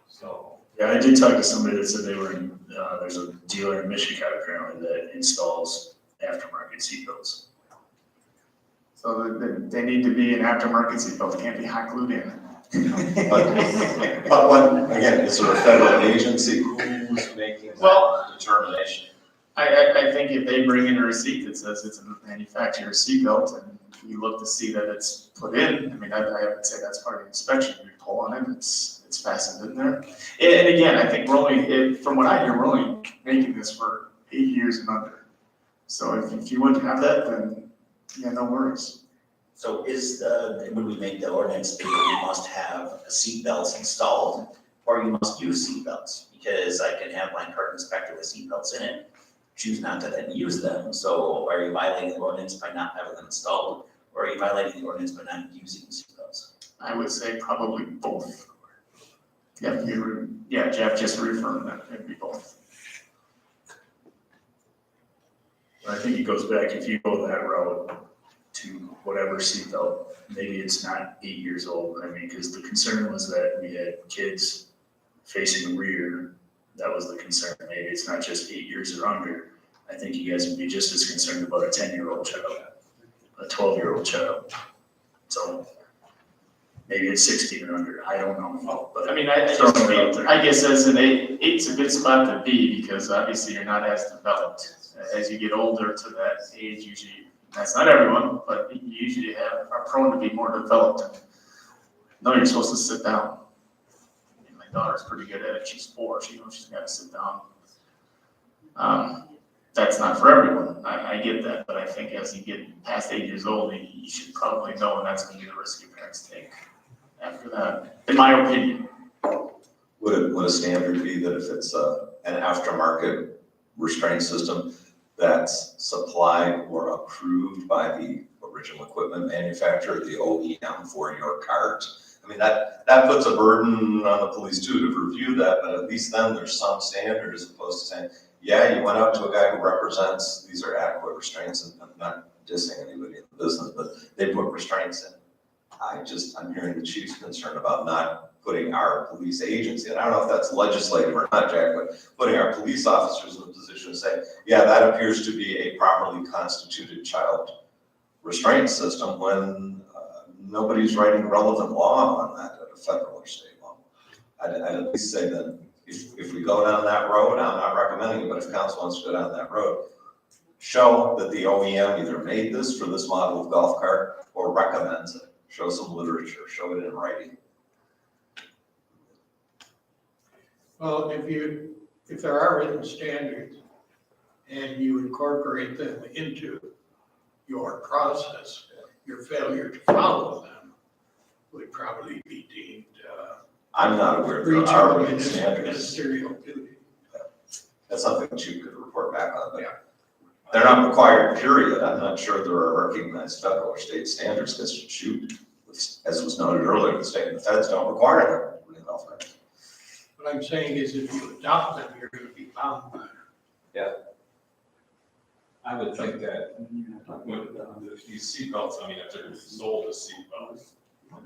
So, Yeah, I did talk to somebody that said they were in, there's a dealer in Michigan apparently that installs aftermarket seatbelts. so they need to be an aftermarket seatbelt, they can't be hot glued in. But when, again, is there a federal agency who's making Well- that determination? I think if they bring in a receipt that says it's a manufacturer's seatbelt and you look to see that it's put in, I mean, I would say that's part of the inspection, you pull on it, it's fastened in there. And again, I think we're only, from what I hear, we're only making this for 8 years and under. So if you wouldn't have that, then, yeah, no worries. So when we make the ordinance, that you must have seatbelts installed, or you must use seatbelts? Because I can have my cart inspector with seatbelts in it, choose not to then use them. So are you violating the ordinance by not having them installed, or are you violating the ordinance by not using seatbelts? I would say probably both. Yeah, Jeff just reaffirmed that, it'd be both. I think it goes back, if you go that route to whatever seatbelt, maybe it's not 8 years old. I mean, because the concern was that we had kids facing the rear. That was the concern. Maybe it's not just 8 years or under. I think you guys would be just as concerned about a 10-year-old child, a 12-year-old child. So maybe it's 16 or under. I don't know. But I mean, I guess as an eight's a good spot to be, because obviously you're not as developed. As you get older to that age, usually, that's not everyone, but you usually are prone to be more developed. No, you're supposed to sit down. I mean, my daughter's pretty good at it, she's 4, she knows she's gotta sit down. That's not for everyone, I get that, but I think as you get past 8 years old, you should probably know, and that's gonna be the risk your parents take after that, in my opinion. Would a standard be that if it's an aftermarket restraint system that's supplied or approved by the original equipment manufacturer, the OEM for your cart? I mean, that puts a burden on the police too to review that, but at least then there's some standard as opposed to saying, yeah, you went out to a guy who represents, these are adequate restraints, and I'm not dissing anybody in the business, but they put restraints in. I'm hearing the chief's concern about not putting our police agency, and I don't know if that's legislative or not, Jack, but putting our police officers in a position to say, yeah, that appears to be a properly constituted child restraint system when nobody's writing relevant law on that at a federal or state law. I'd at least say that if we go down that road, I'm not recommending it, but if council wants to go down that road, show that the OEM either made this for this model of golf cart or recommends it. Show some literature, show it in writing. Well, if there are written standards and you incorporate them into your process, your failure to follow them would probably be deemed I'm not aware there breach are of written standards. ministerial duty. That's something that you could report back on, but they're not required, period. I'm not sure there are recognized federal or state standards, because shoot, as was noted earlier, the state and the feds don't require them. What I'm saying is if you adopt them, you're gonna be bound by them. I would think that with these seatbelts, I mean, if they're sold as seatbelts,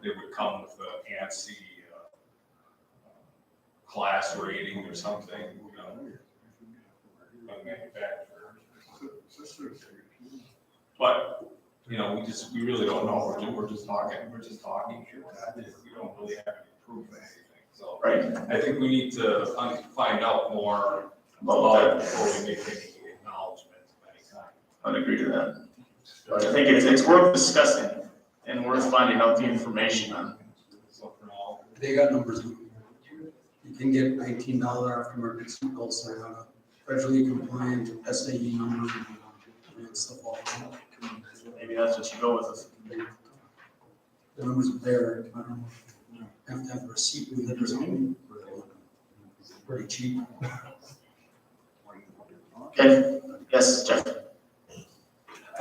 they would come with the ANSI class rating or something, you know, by the manufacturer. But, you know, we really don't know, we're just talking here, we don't really have any proof of anything, so. Right. I think we need to find out more About about it that. before we make any acknowledgement of any kind. I'd agree to that. But I think it's worth discussing and worth finding out the information on. So for now, They got numbers. You can get $19 aftermarket seatbelts that have a federally compliant SAE number and stuff like that. Maybe that's what you go with. The numbers are there. I don't know. You have to have a receipt with it or something. Pretty cheap. Okay, yes, Jeff.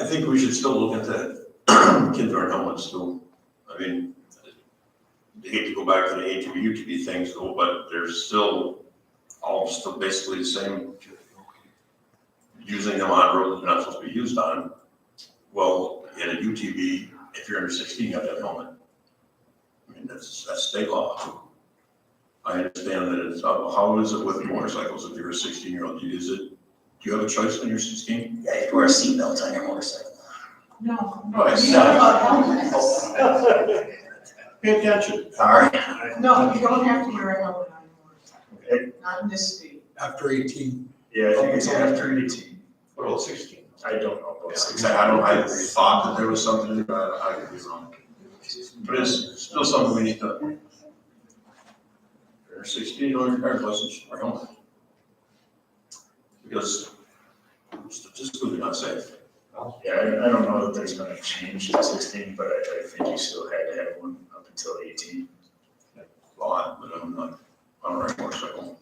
I think we should still look at that kids wearing helmets too. I mean, I hate to go back to the ATV, UTV things though, but there's still all still basically the same. Using them on roads they're not supposed to be used on. Well, in a UTV, if you're under 16, you have to have a helmet. I mean, that's state law. I understand that it's, how is it with motorcycles if you're a 16-year-old? Do you have a choice when you're 16? Yeah, you have to wear a seatbelt on your motorcycle. No. No, I You know about helmets. Pay attention. Sorry. No, you don't have to wear a helmet on your motorcycle, not in this state. After 18. Yeah, I think it's after 18. What about 16? I don't know about Yeah, 16. I thought that there was something, I could be wrong. But it's still something we need to. If you're 16, you don't have your driver's license, wear a helmet. Because statistically, you're not safe. Yeah, I don't know that there's been a change to 16, but I think you still had to have one up until 18. Well, but I'm not, I don't ride a motorcycle.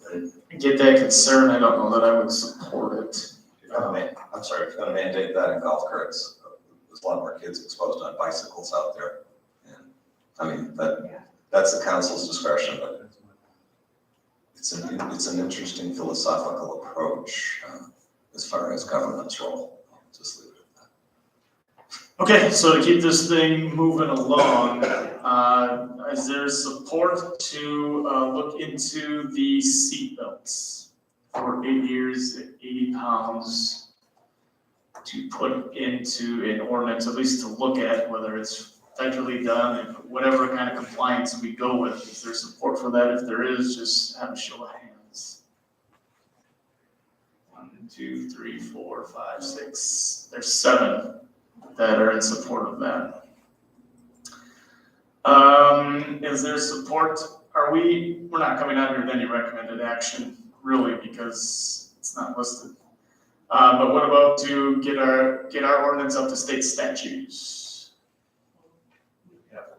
I get that concern, I don't know that I would support it. I'm sorry, if you're gonna mandate that in golf carts, there's a lot more kids exposed on bicycles out there. And, I mean, that's the council's discretion, but it's an interesting philosophical approach as far as government's role. I'll just leave it at that. Okay, so to keep this thing moving along, is there support to look into the seatbelts for 8 years, 80 pounds, to put into an ordinance, at least to look at whether it's federally done and whatever kind of compliance we go with? Is there support for that? If there is, just have a show of hands. 1, 2, 3, 4, 5, 6. There's 7 that are in support of that. Is there support? We're not coming out here with any recommended action, really, because it's not listed. But what about to get our ordinance up to state statutes?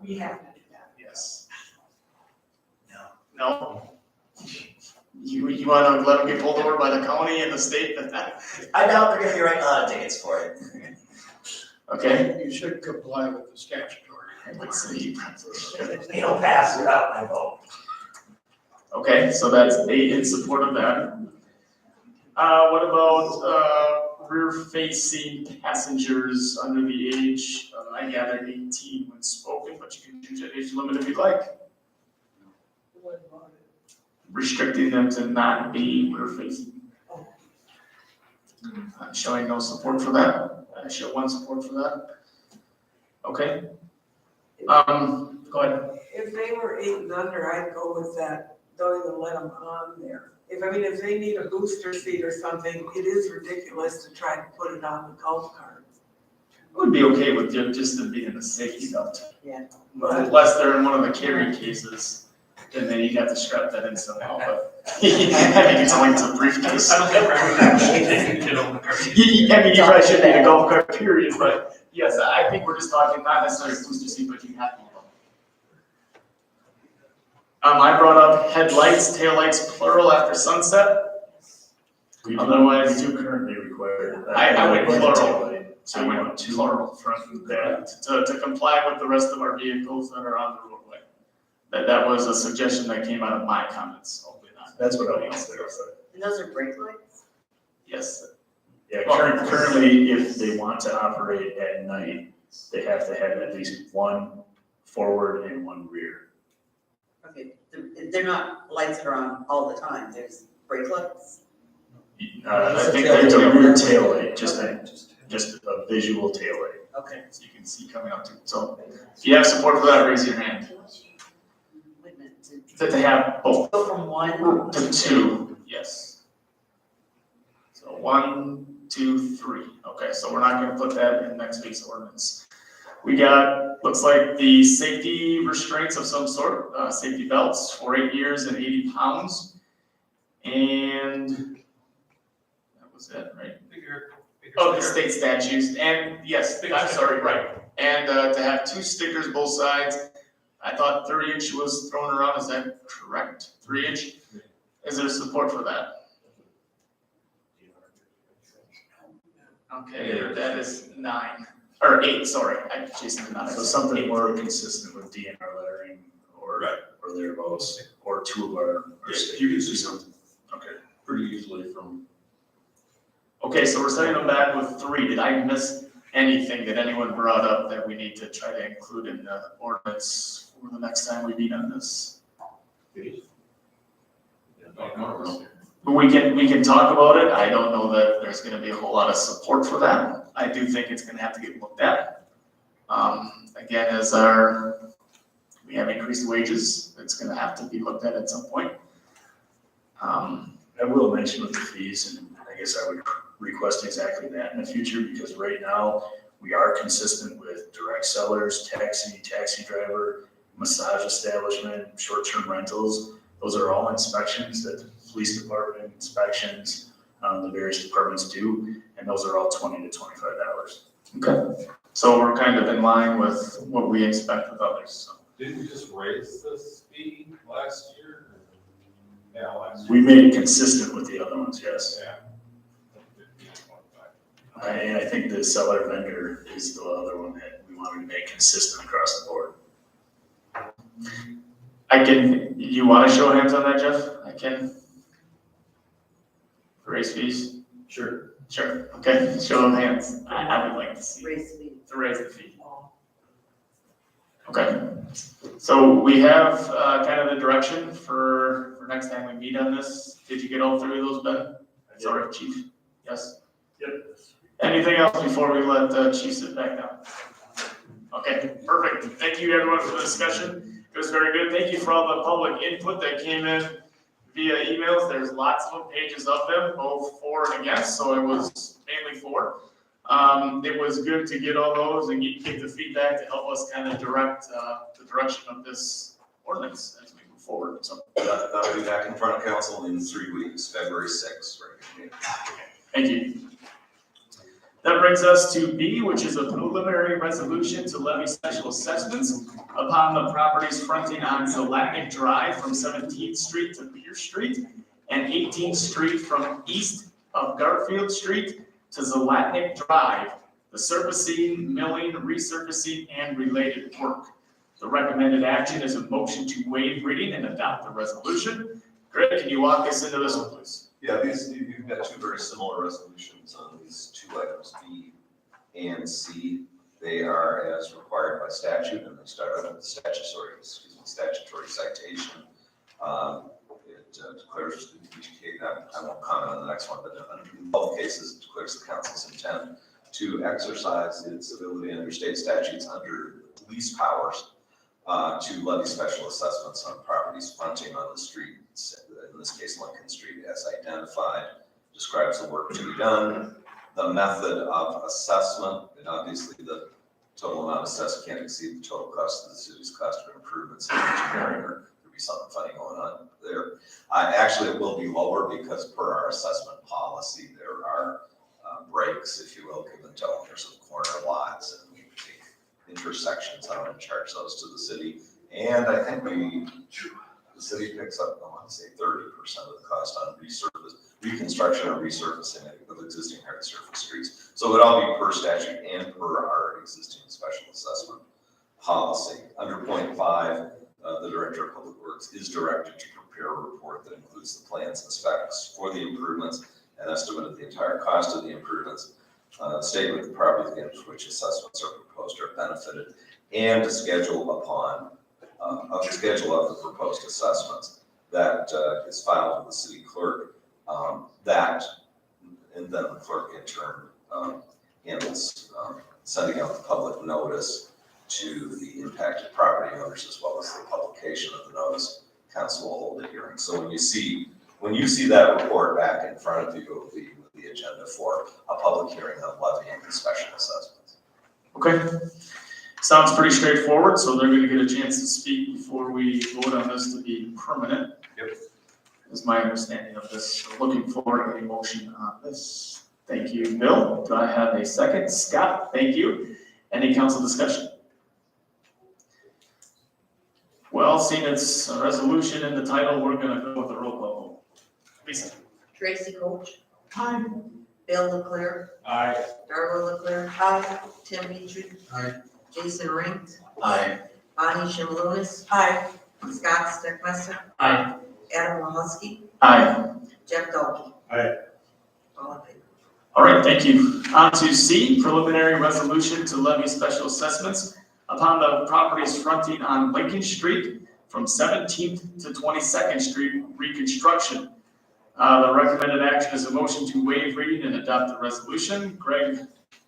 We have to do that. Yes. No? You wanna let them get pulled over by the county and the state? I doubt they're gonna be writing a lot of tickets for it. Okay. You should comply with the statutory. I would say you probably should. They don't pass without my vote. Okay, so that's 8 in support of that. What about rear-facing passengers under the age, I gather 18 when spoken, but you can choose that age limit if you'd like. Restricting them to not be rear-facing. I'm showing no support for that. I show 1 support for that. Okay. Go ahead. If they were 8 and under, I'd go with that, don't even let them on there. If they need a booster seat or something, it is ridiculous to try to put it on the golf cart. I would be okay with just them being a safety belt. Yeah. Unless they're in one of the carry cases, and then you'd have to strap that in somehow, but I think it's only to a briefcase. I don't think we're actually get on the car. I mean, you probably should need a golf cart, period, but yes, I think we're just talking not necessarily booster seat, but you have to. I brought up headlights, taillights, plural after sunset. Otherwise, We do currently require. I would plural. Taillight. So I we went want 2 plural. front and back. To comply with the rest of our vehicles that are on the roadway. That was a suggestion that came out of my comments, hopefully not. That's what I want to clarify. And those are brake lights? Yes. Yeah, currently, if they want to operate at night, they have to have at least 1 forward and 1 rear. Okay, they're not lights that are on all the time, there's brake lights? I think there's a rear tail light, just a visual tail light. Okay. So you can see coming up to, so if you have support for that, raise your hand. Wait a minute, That they have both. go from 1 To 2, yes. So 1, 2, 3. Okay, so we're not gonna put that in next week's ordinance. We got, looks like the safety restraints of some sort, safety belts for 8 years and 80 pounds. And that was it, right? Oh, the state statutes, and yes, I'm sorry, right. And to have 2 stickers both sides. I thought 3-inch was thrown around, is that correct? 3-inch? Is there support for that? Okay, that is 9, or 8, sorry, Jason did not. So something more consistent with DNR lettering or thereabouts, or 2 of our Yeah, states. you can see something Okay. pretty easily from, Okay, so we're setting them back with 3. Did I miss anything that anyone brought up that we need to try to include in the ordinance for the next time we meet on this? But we can talk about it. I don't know that there's gonna be a whole lot of support for that. I do think it's gonna have to get looked at. Again, we have increased wages, it's gonna have to be looked at some point. I will mention with the fees, and I guess I would request exactly that in the future, because right now, we are consistent with direct sellers, taxi driver, massage establishment, short-term rentals. Those are all inspections that the police department inspections, the various departments do, and those are all $20 to $25. Okay, so we're kind of in line with what we expect with others, so. Didn't we just raise this fee last year? Yeah, last year. We made it consistent with the other ones, yes. Yeah. And I think the seller vendor is the other one that we wanted to make consistent across the board. You wanna show hands on that, Jeff? I can. Raise fees? Sure. Sure, okay, show of hands. I would like to see. Raise fee. To raise the fee. Okay, so we have, kind of the direction for next time we meet on this. Did you get all 3 of those, Ben? Sorry, Chief, yes? Yep. Anything else before we let the chief sit back down? Okay, perfect. Thank you everyone for the discussion. It was very good. Thank you for all the public input that came in via emails. There's lots of them, pages of them, both for and against, so it was mainly for. It was good to get all those and get the feedback to help us kind of direct, the direction of this ordinance as we move forward, so. That'll be back in front of council in 3 weeks, February 6th, right? Thank you. That brings us to B, which is a preliminary resolution to levy special assessments upon the properties fronting on Zlatnik Drive from 17th Street to Pierce Street and 18th Street from east of Garfield Street to Zlatnik Drive, the surfacing, milling, resurfacing, and related work. The recommended action is a motion to waive reading and adopt the resolution. Greg, can you walk us into this one, please? Yeah, you've got 2 very similar resolutions on these 2 items, B and C. They are as required by statute, and they start out with the statutory citation. It declares, I won't comment on the next one, but in both cases, it declares the council's intent to exercise its ability under state statutes under lease powers to levy special assessments on properties fronting on the street, in this case Lincoln Street, as identified, describes the work to be done, the method of assessment, and obviously the total amount assessed can't exceed the total cost of the city's cost of improvements in engineering, or there'll be something funny going on there. Actually, it will be lower because per our assessment policy, there are breaks, if you will, given to owners of corner lots, and we take intersections out and charge those to the city. And I think the city picks up, I want to say 30% of the cost on reconstruction or resurfacing of existing hard surface streets. So it would all be per statute and per our existing special assessment policy. Under point 5, the Director of Public Works is directed to prepare a report that includes the plans and specs for the improvements, an estimate of the entire cost of the improvements, statement of the properties against which assessments are proposed or benefited, and a schedule of the proposed assessments that is filed with the city clerk. And then the clerk in turn handles sending out the public notice to the impacted property owners, as well as the publication of the notice. Council will hold a hearing. So when you see that report back in front of you, it will be with the agenda for a public hearing on levying the special assessments. Okay, sounds pretty straightforward, so they're gonna get a chance to speak before we vote on this to be permanent. Yep. Is my understanding of this. So looking forward to a motion on this. Thank you, Bill. Do I have a second? Scott, thank you. Any council discussion? Well, seeing it's a resolution in the title, we're gonna go with a roll call vote. Lisa? Tracy Coach. Hi. Bill Leclerc, Aye. Darrell Leclerc. Aye. Tim Petrie. Aye. Jason Ring, Aye. Bonnie Shimmel. Aye. Scott Steckmeister, Aye. Adam Lahosky, Aye. Jeff Dalton. Aye. All in favor. All right, thank you. On to C, preliminary resolution to levy special assessments upon the properties fronting on Lincoln Street from 17th to 22nd Street reconstruction. The recommended action is a motion to waive reading and adopt the resolution. Greg?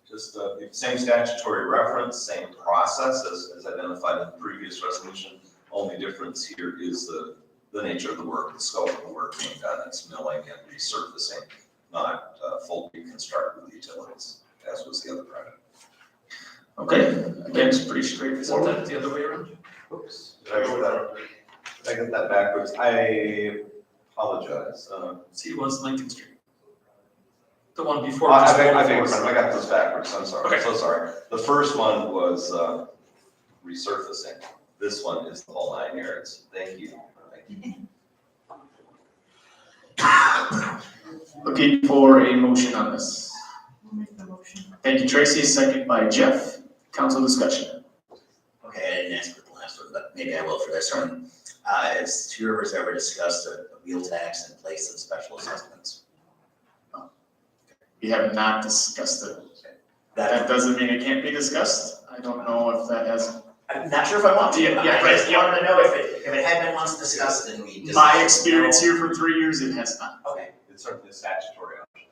Just same statutory reference, same process as identified in the previous resolution. Only difference here is the nature of the work, the scope of the work being done. It's milling and resurfacing, not full reconstruct with utilities, as was the other project. Okay, again, it's pretty Isn't straightforward. that the other way around? Oops, did I get that backwards? I apologize. C was Lincoln Street. The one before. I beg your pardon, I got this backwards, I'm sorry, Okay. I'm so sorry. The first one was resurfacing. This one is the whole 9 yards. Thank you. Looking for a motion on this. I'll make the motion. Thank you, Tracy. Second by Jeff. Council discussion. Okay, I didn't ask for the last one, but maybe I will for this one. Has Two Rivers ever discussed a wheel tax in place of special assessments? We have not discussed it. That doesn't mean it can't be discussed. I don't know if that has. I'm not sure if I want to. Yeah, I just yeah. wanted to know if it had been once discussed and we just. My experience here for 3 years, it has not. Okay, It's certainly a statutory option.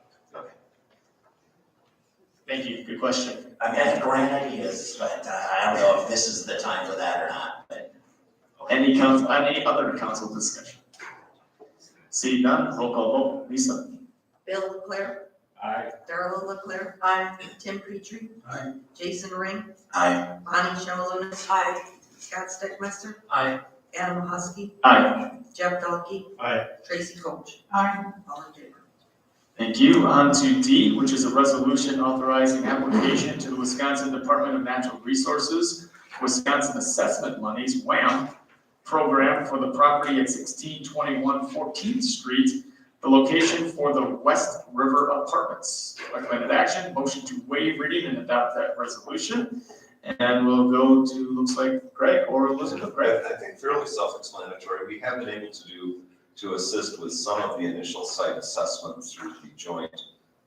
Thank you. Good question. I mean, I have grand ideas, but I don't know if this is the time for that or not, but. Any other council discussion? See none, roll call vote. Lisa? Bill Leclerc, Aye. Darrell Leclerc. Aye. Tim Petrie. Aye. Jason Ring, Aye. Bonnie Shimmel. Aye. Scott Steckmeister, Aye. Adam Lahosky, Aye. Jeff Dalton. Aye. Tracy Coach. Aye. All in favor. Thank you. On to D, which is a resolution authorizing application to the Wisconsin Department of Natural Resources, Wisconsin Assessment Monies, WAM, program for the property at 1621 14th Street, the location for the West River Apartments. Recommended action, motion to waive reading and adopt that resolution. And we'll go to, looks like Greg or Elizabeth. Greg? I think fairly self-explanatory. We have been able to assist with some of the initial site assessments through the joint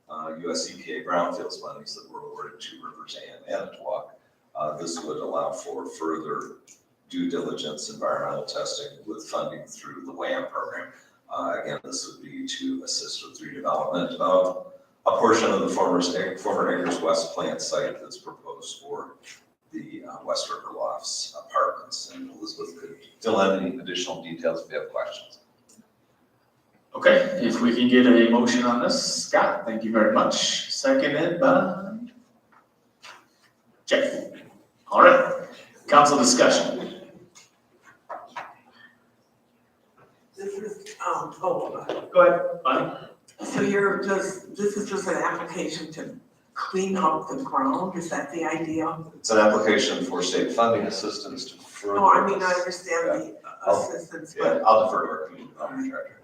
US EPA brownfields monies that were awarded to Rivers and Manitowoc. This would allow for further due diligence, environmental testing with funding through the WAM program. Again, this would be to assist with redevelopment of a portion of the former Eggers West plant site that's proposed for the West River Lofts apartments. And Elizabeth could fill in any additional details if you have questions. Okay, if we can get a motion on this, Scott, thank you very much. Seconded by Jeff. All right, council discussion. This is, go ahead. Bonnie? So this is just an application to clean up the ground, is that the idea? It's an application for state funding assistance to further. No, I mean, I understand the assistance, Yeah, but I'll defer to our community development director.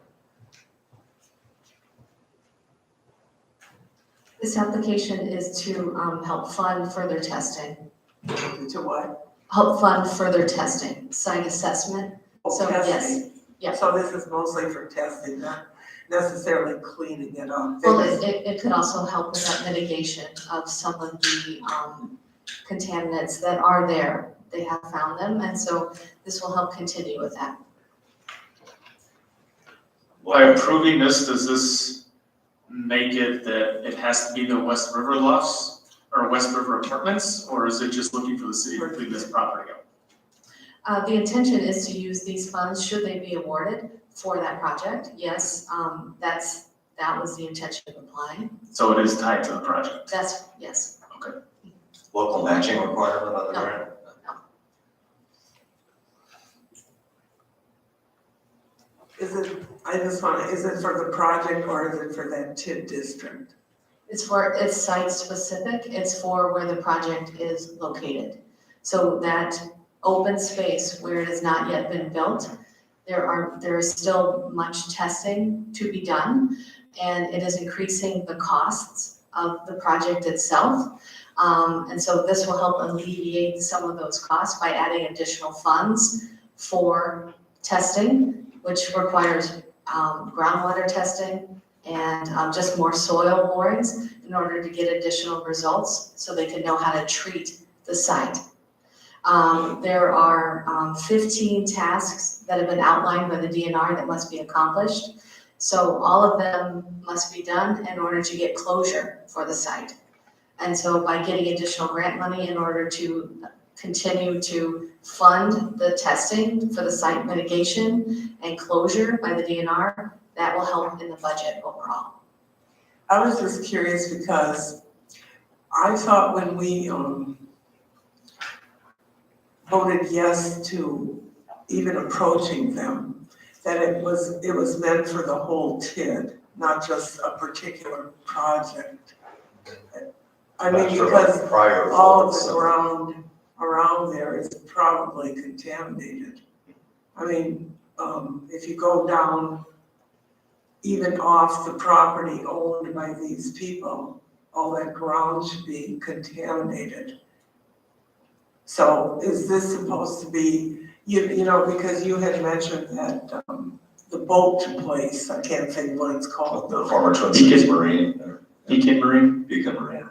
This application is to help fund further testing, to what? help fund further testing, site assessment. So, yes, Testing. yeah. So this is mostly for testing, not necessarily cleaning it up. Well, it could also help with that mitigation of some of the contaminants that are there. They have found them, and so this will help continue with that. By approving this, does this make it that it has to be the West River Lofts or West River Apartments, or is it just looking for the city to clean this property up? The intention is to use these funds, should they be awarded for that project. Yes, that was the intention of applying. So it is tied to the project? That's, yes. Okay. Local matching requirement on the No. grant? Is it for the project or is it for that TID district? It's site specific, it's for where the project is located. So that open space where it has not yet been built, there is still much testing to be done. and it is increasing the costs of the project itself. And so this will help alleviate some of those costs by adding additional funds for testing, which requires groundwater testing and just more soil borings in order to get additional results so they can know how to treat the site. There are 15 tasks that have been outlined by the DNR that must be accomplished. So all of them must be done in order to get closure for the site. And so by getting additional grant money in order to continue to fund the testing for the site mitigation and closure by the DNR, that will help in the budget overall. I was just curious because I thought when we voted yes to even approaching them, that it was meant for the whole TID, not just a particular project. I mean, Not sure because about prior all of focus the of- ground around there is probably contaminated. I mean, if you go down even off the property owned by these people, all that ground should be contaminated. So is this supposed to be, you know, because you had mentioned that, the boat place, I can't think what it's called. The former Twin Cities Marine. Beacon Marine. Beacon Marine.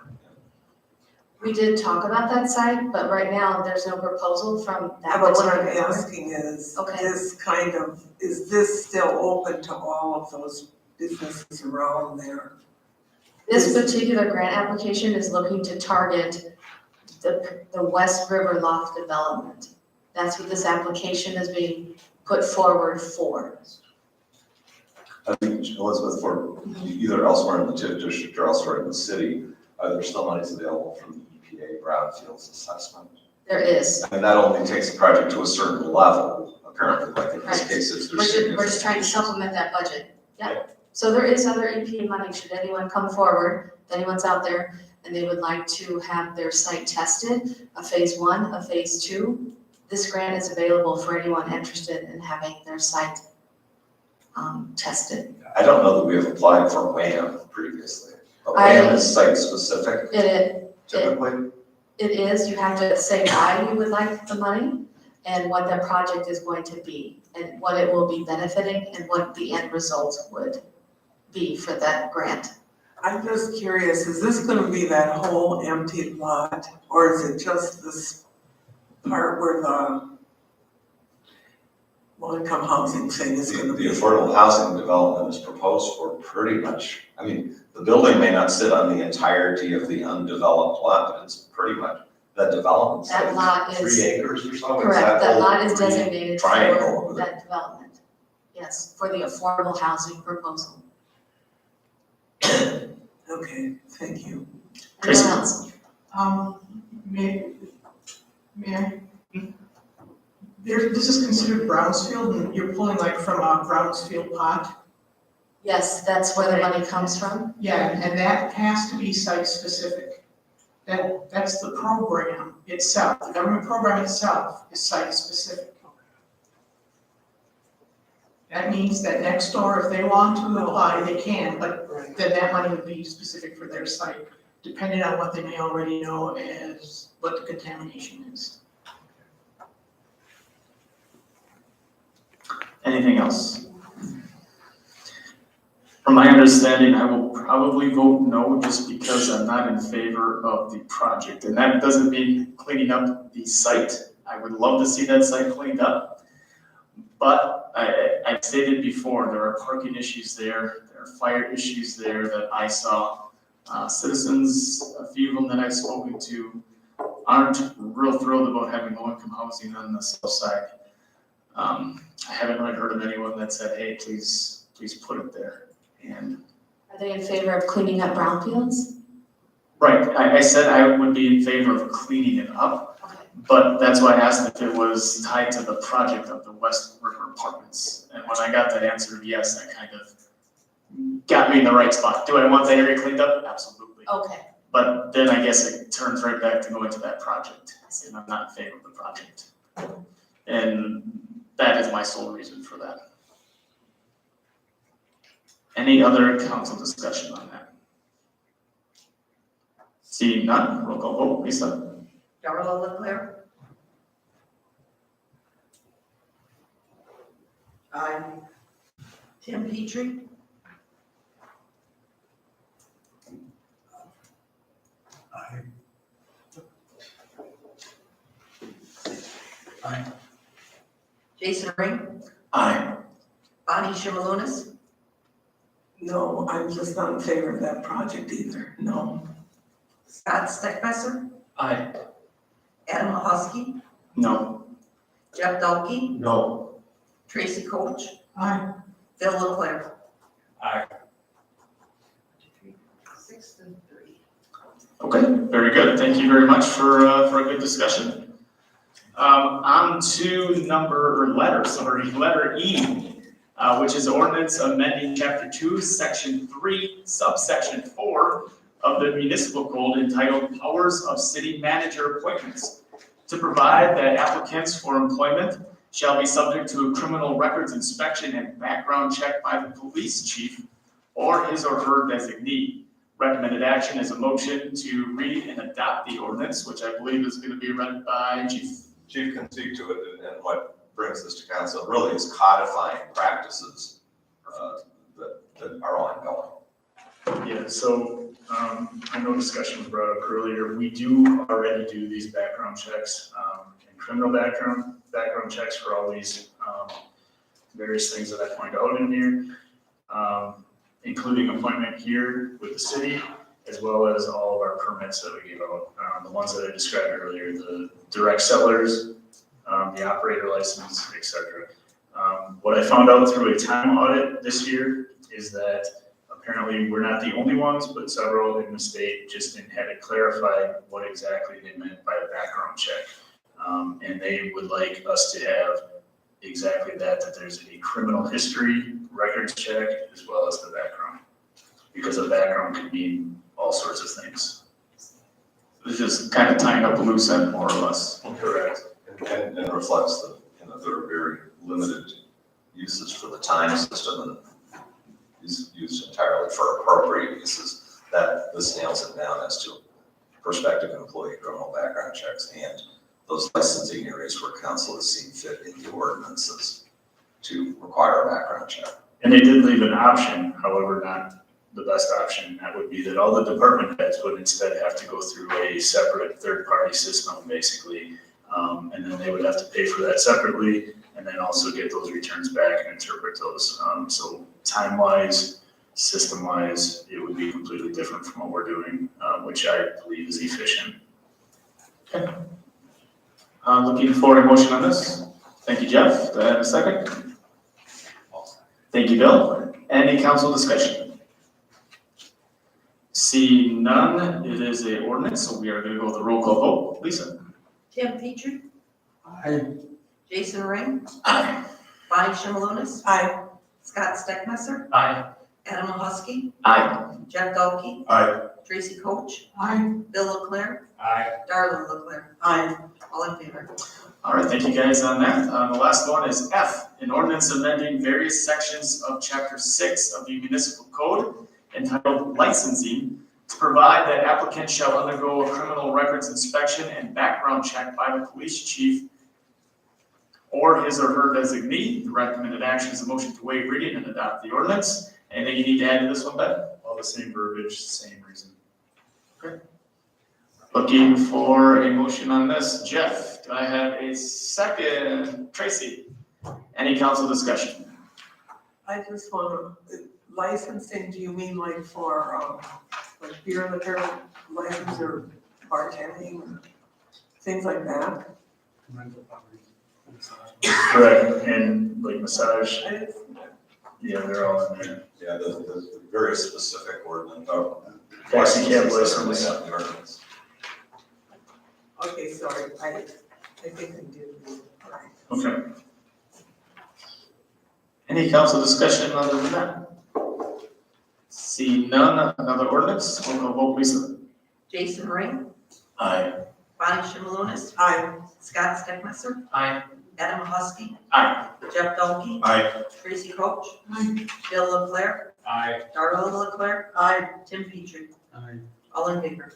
We did talk about that site, but right now there's no proposal from that But what I'm particular board. asking is, Okay. is this still open to all of those businesses around there? This particular grant application is looking to target the West River Loft development. That's what this application is being put forward for. I think, Elizabeth, for either elsewhere in the TID district or elsewhere in the city, are there still monies available from the EPA brownfields assessment? There is. And that only takes the project to a certain level, apparently, like in this Right. case, if We're there's just, we're just trying to supplement that budget. Yeah. So there is other EPA money, should anyone come forward, if anyone's out there and they would like to have their site tested, a phase 1, a phase 2. This grant is available for anyone interested in having their site tested. I don't know that we have applied for WAM previously. But WAM is site specific typically. It is, you have to say why you would like the money and what the project is going to be and what it will be benefiting and what the end result would be for that grant. I'm just curious, is this gonna be that whole empty lot, or is it just this part where the low-income housing thing is gonna The be? affordable housing development is proposed for pretty much, I mean, the building may not sit on the entirety of the undeveloped lot, but it's pretty much, that development's That lot like is. 3 acres or so. It's Correct, that whole lot is green designated triangle for over there. that development. Yes, for the affordable housing proposal. Okay, thank you. Anyone else? May I? This is considered Brownsfield, and you're pulling like from a Brownsfield pot? Yes, that's where the money comes from. Yeah, and that has to be site-specific. That's the program itself, the government program itself is site-specific. That means that next door, if they want to apply, they can, but then that money would be specific for their site, depending on what they may already know as what the contamination is. Anything else? From my understanding, I will probably vote no just because I'm not in favor of the project. And that doesn't mean cleaning up the site. I would love to see that site cleaned up. But I've stated before, there are parking issues there, there are fire issues there that I saw. Citizens, a few of them that I've spoken to, aren't real thrilled about having low-income housing on the south side. I haven't really heard of anyone that said, hey, please put it there. And Are they in favor of cleaning up brownfields? right, I said I would be in favor of cleaning it up, Okay. but that's why I asked if it was tied to the project of the West River Apartments. And when I got that answer of yes, that kind of got me in the right spot. Do I want that area cleaned up? Absolutely. Okay, But then I guess it turns right back to going to that project, and I'm not in favor of the project. And that is my sole reason for that. Any other council discussion on that? Seeing none, roll call vote, Lisa? Darla Leclerc? Aye. Tim Petrie? Aye. Aye. Jason Ring? Aye. Bonnie Shimelonis? No, I'm just not in favor of that project either, no. Scott Steckmesser? Aye. Adam Mahosky? No. Jeff Dalkey? No. Tracy Coach? Aye. Bill Leclerc? Aye. 6 to 3. Okay, very good. Thank you very much for a good discussion. On to letter E, which is ordinance amending chapter 2, section 3, subsection 4 of the municipal code entitled Powers of City Manager Appointments, to provide that applicants for employment shall be subject to a criminal records inspection and background check by the police chief or his or her designee. Recommended action is a motion to read and adopt the ordinance, which I believe is going to be read by Chief. Chief can speak to it, and what brings this to council really is codifying practices that are ongoing. Yeah, so, I know discussion was brought up earlier, we do already do these background checks, and criminal background checks for all these, various things that I point out in here, including appointment here with the city, as well as all of our permits that we give out, the ones that I described earlier, the direct sellers, the operator license, et cetera. What I found out through a time audit this year is that apparently we're not the only ones, but several in the state just had it clarified what exactly they meant by a background check. And they would like us to have exactly that there's a criminal history records check as well as the background. Because a background can mean all sorts of things. It's just kind of tying up a loose end, more or less. Correct. And reflects the, there are very limited uses for the time system and is used entirely for appropriate uses. That this nails it down as to prospective employee criminal background checks and those licensing areas where council has seen fit in the ordinances to require a background check. And they did leave an option, however, not the best option. That would be that all the department heads would instead have to go through a separate third-party system, basically. And then they would have to pay for that separately and then also get those returns back and interpret those. So time-wise, system-wise, it would be completely different from what we're doing, which I believe is efficient. Okay. Looking for a motion on this. Thank you, Jeff. Do I have a second? Thank you, Bill. Any council discussion? See none, it is a ordinance, so we are going to go with the roll call vote. Lisa? Tim Petrie? Aye. Jason Ring? Aye. Bonnie Shimelonis? Aye. Scott Steckmesser? Aye. Adam Mahosky? Aye. Jeff Dalkey? Aye. Tracy Coach? Aye. Bill Leclerc? Aye. Darla Leclerc? Aye. All in favor? All right, thank you guys on that. The last one is F, an ordinance amending various sections of Chapter 6 of the Municipal Code entitled Licensing to provide that applicants shall undergo a criminal records inspection and background check by the police chief or his or her designee. The recommended action is a motion to waive reading and adopt the ordinance. Anything you need to add to this one, Ben? All the same verbiage, same reason. Looking for a motion on this. Jeff, do I have a second? Tracy? Any council discussion? I just want to, licensing, do you mean like for, like beer liquor license or bartending, or things like that? Rental property. Correct, and like massage, yeah, they're all in there. Yeah, the very specific ordinance. Taxi cab license. license. Okay, sorry, I think I did, all right. Okay. Any council discussion other than that? See none, another ordinance, roll call vote, Lisa. Jason Ring? Aye. Bonnie Shimelonis? Aye. Scott Steckmesser? Aye. Adam Mahosky? Aye. Jeff Dalkey? Aye. Tracy Coach? Aye. Bill Leclerc? Aye. Darrell Leclerc. Aye. Tim Petrie. Aye. All in favor.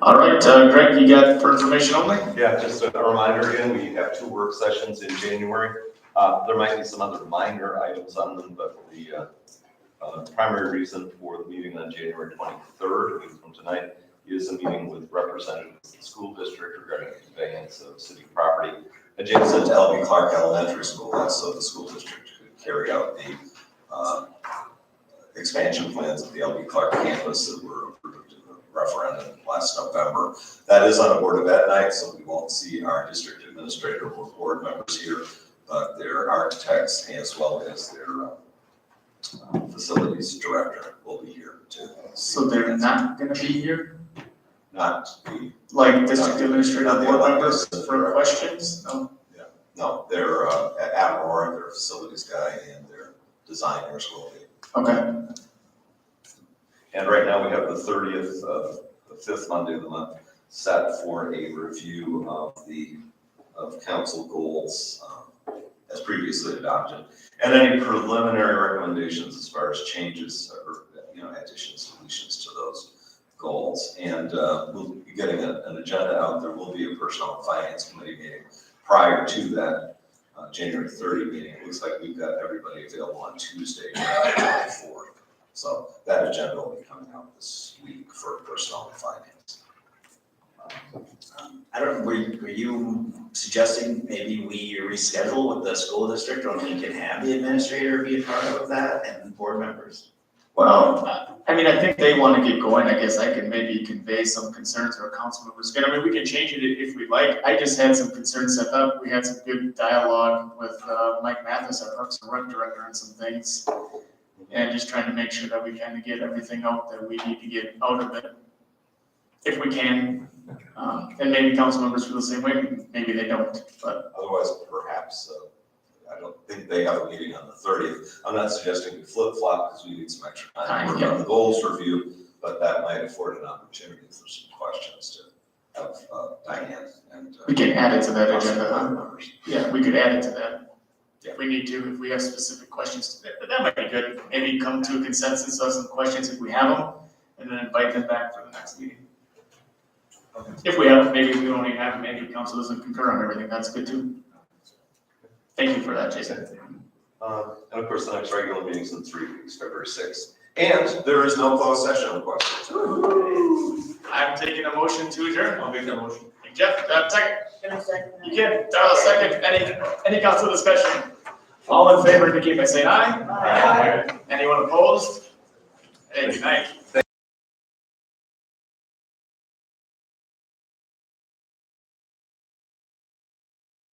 All right, Greg, you got for information only? Yeah, just a reminder again, we have 2 work sessions in January. There might be some other minor items on them, but the primary reason for the meeting on January 23rd, a week from tonight, is a meeting with representatives of the school district regarding conveyance of city property Adjacent to L.B. Clark Elementary School, so the school district could carry out the expansion plans of the L.B. Clark campus that were approved in the referendum last November. That is on a Board of Ed night, so we won't see our district administrator or board members here, but their architects as well as their facilities director will be here too. So they're not gonna be here, Not the, like district administrator Not the board electeds. members for questions? No? no, their at Aurora, their facilities guy and their designers will be. Okay. And right now, we have the 30th, the 5th Monday of the month, set for a review of council goals as previously adopted, and any preliminary recommendations as far as changes or, additions, deletions to those goals. And we'll be getting an agenda out. There will be a personnel and finance committee meeting prior to that January 30 meeting. It looks like we've got everybody available on Tuesday, January 24th. So that agenda will be coming out this week for personnel and finance. I don't, were you suggesting maybe we reschedule with the school district when we can have the administrator be a part of that and board members? Well, I mean, I think they want to get going. I guess I can maybe convey some concerns or council members. I mean, we can change it if we like. I just had some concerns. I thought we had some good dialogue with Mike Mathis, our Parks and Rec director, on some things. And just trying to make sure that we kind of get everything out that we need to get out of it, if we can. And maybe council members feel the same way, maybe they don't, but. Otherwise, perhaps, I don't think they have a meeting on the 30th. I'm not suggesting we flip-flop because we need some extra time to work on the goals review, but that might afford an opportunity for some questions to have Diane and. We can add it to that agenda. Members. Yeah, we could add it to that if we need to, if we have specific questions to that, but that might be good. Maybe come to a consensus of some questions if we have them, and then invite them back for the next meeting. If we have, maybe we don't even have, maybe council doesn't concur on everything, that's good too. Thank you for that, Jason. And of course, the next regular meeting is in 3 weeks, February 6th. And there is no closed session requested. I'm taking a motion to adjourn. I'll make that motion. Jeff, second. Can I second that? You can, Darrell, second. Any council discussion? All in favor, indicate by saying aye. Aye. Anyone opposed? Hey, good night.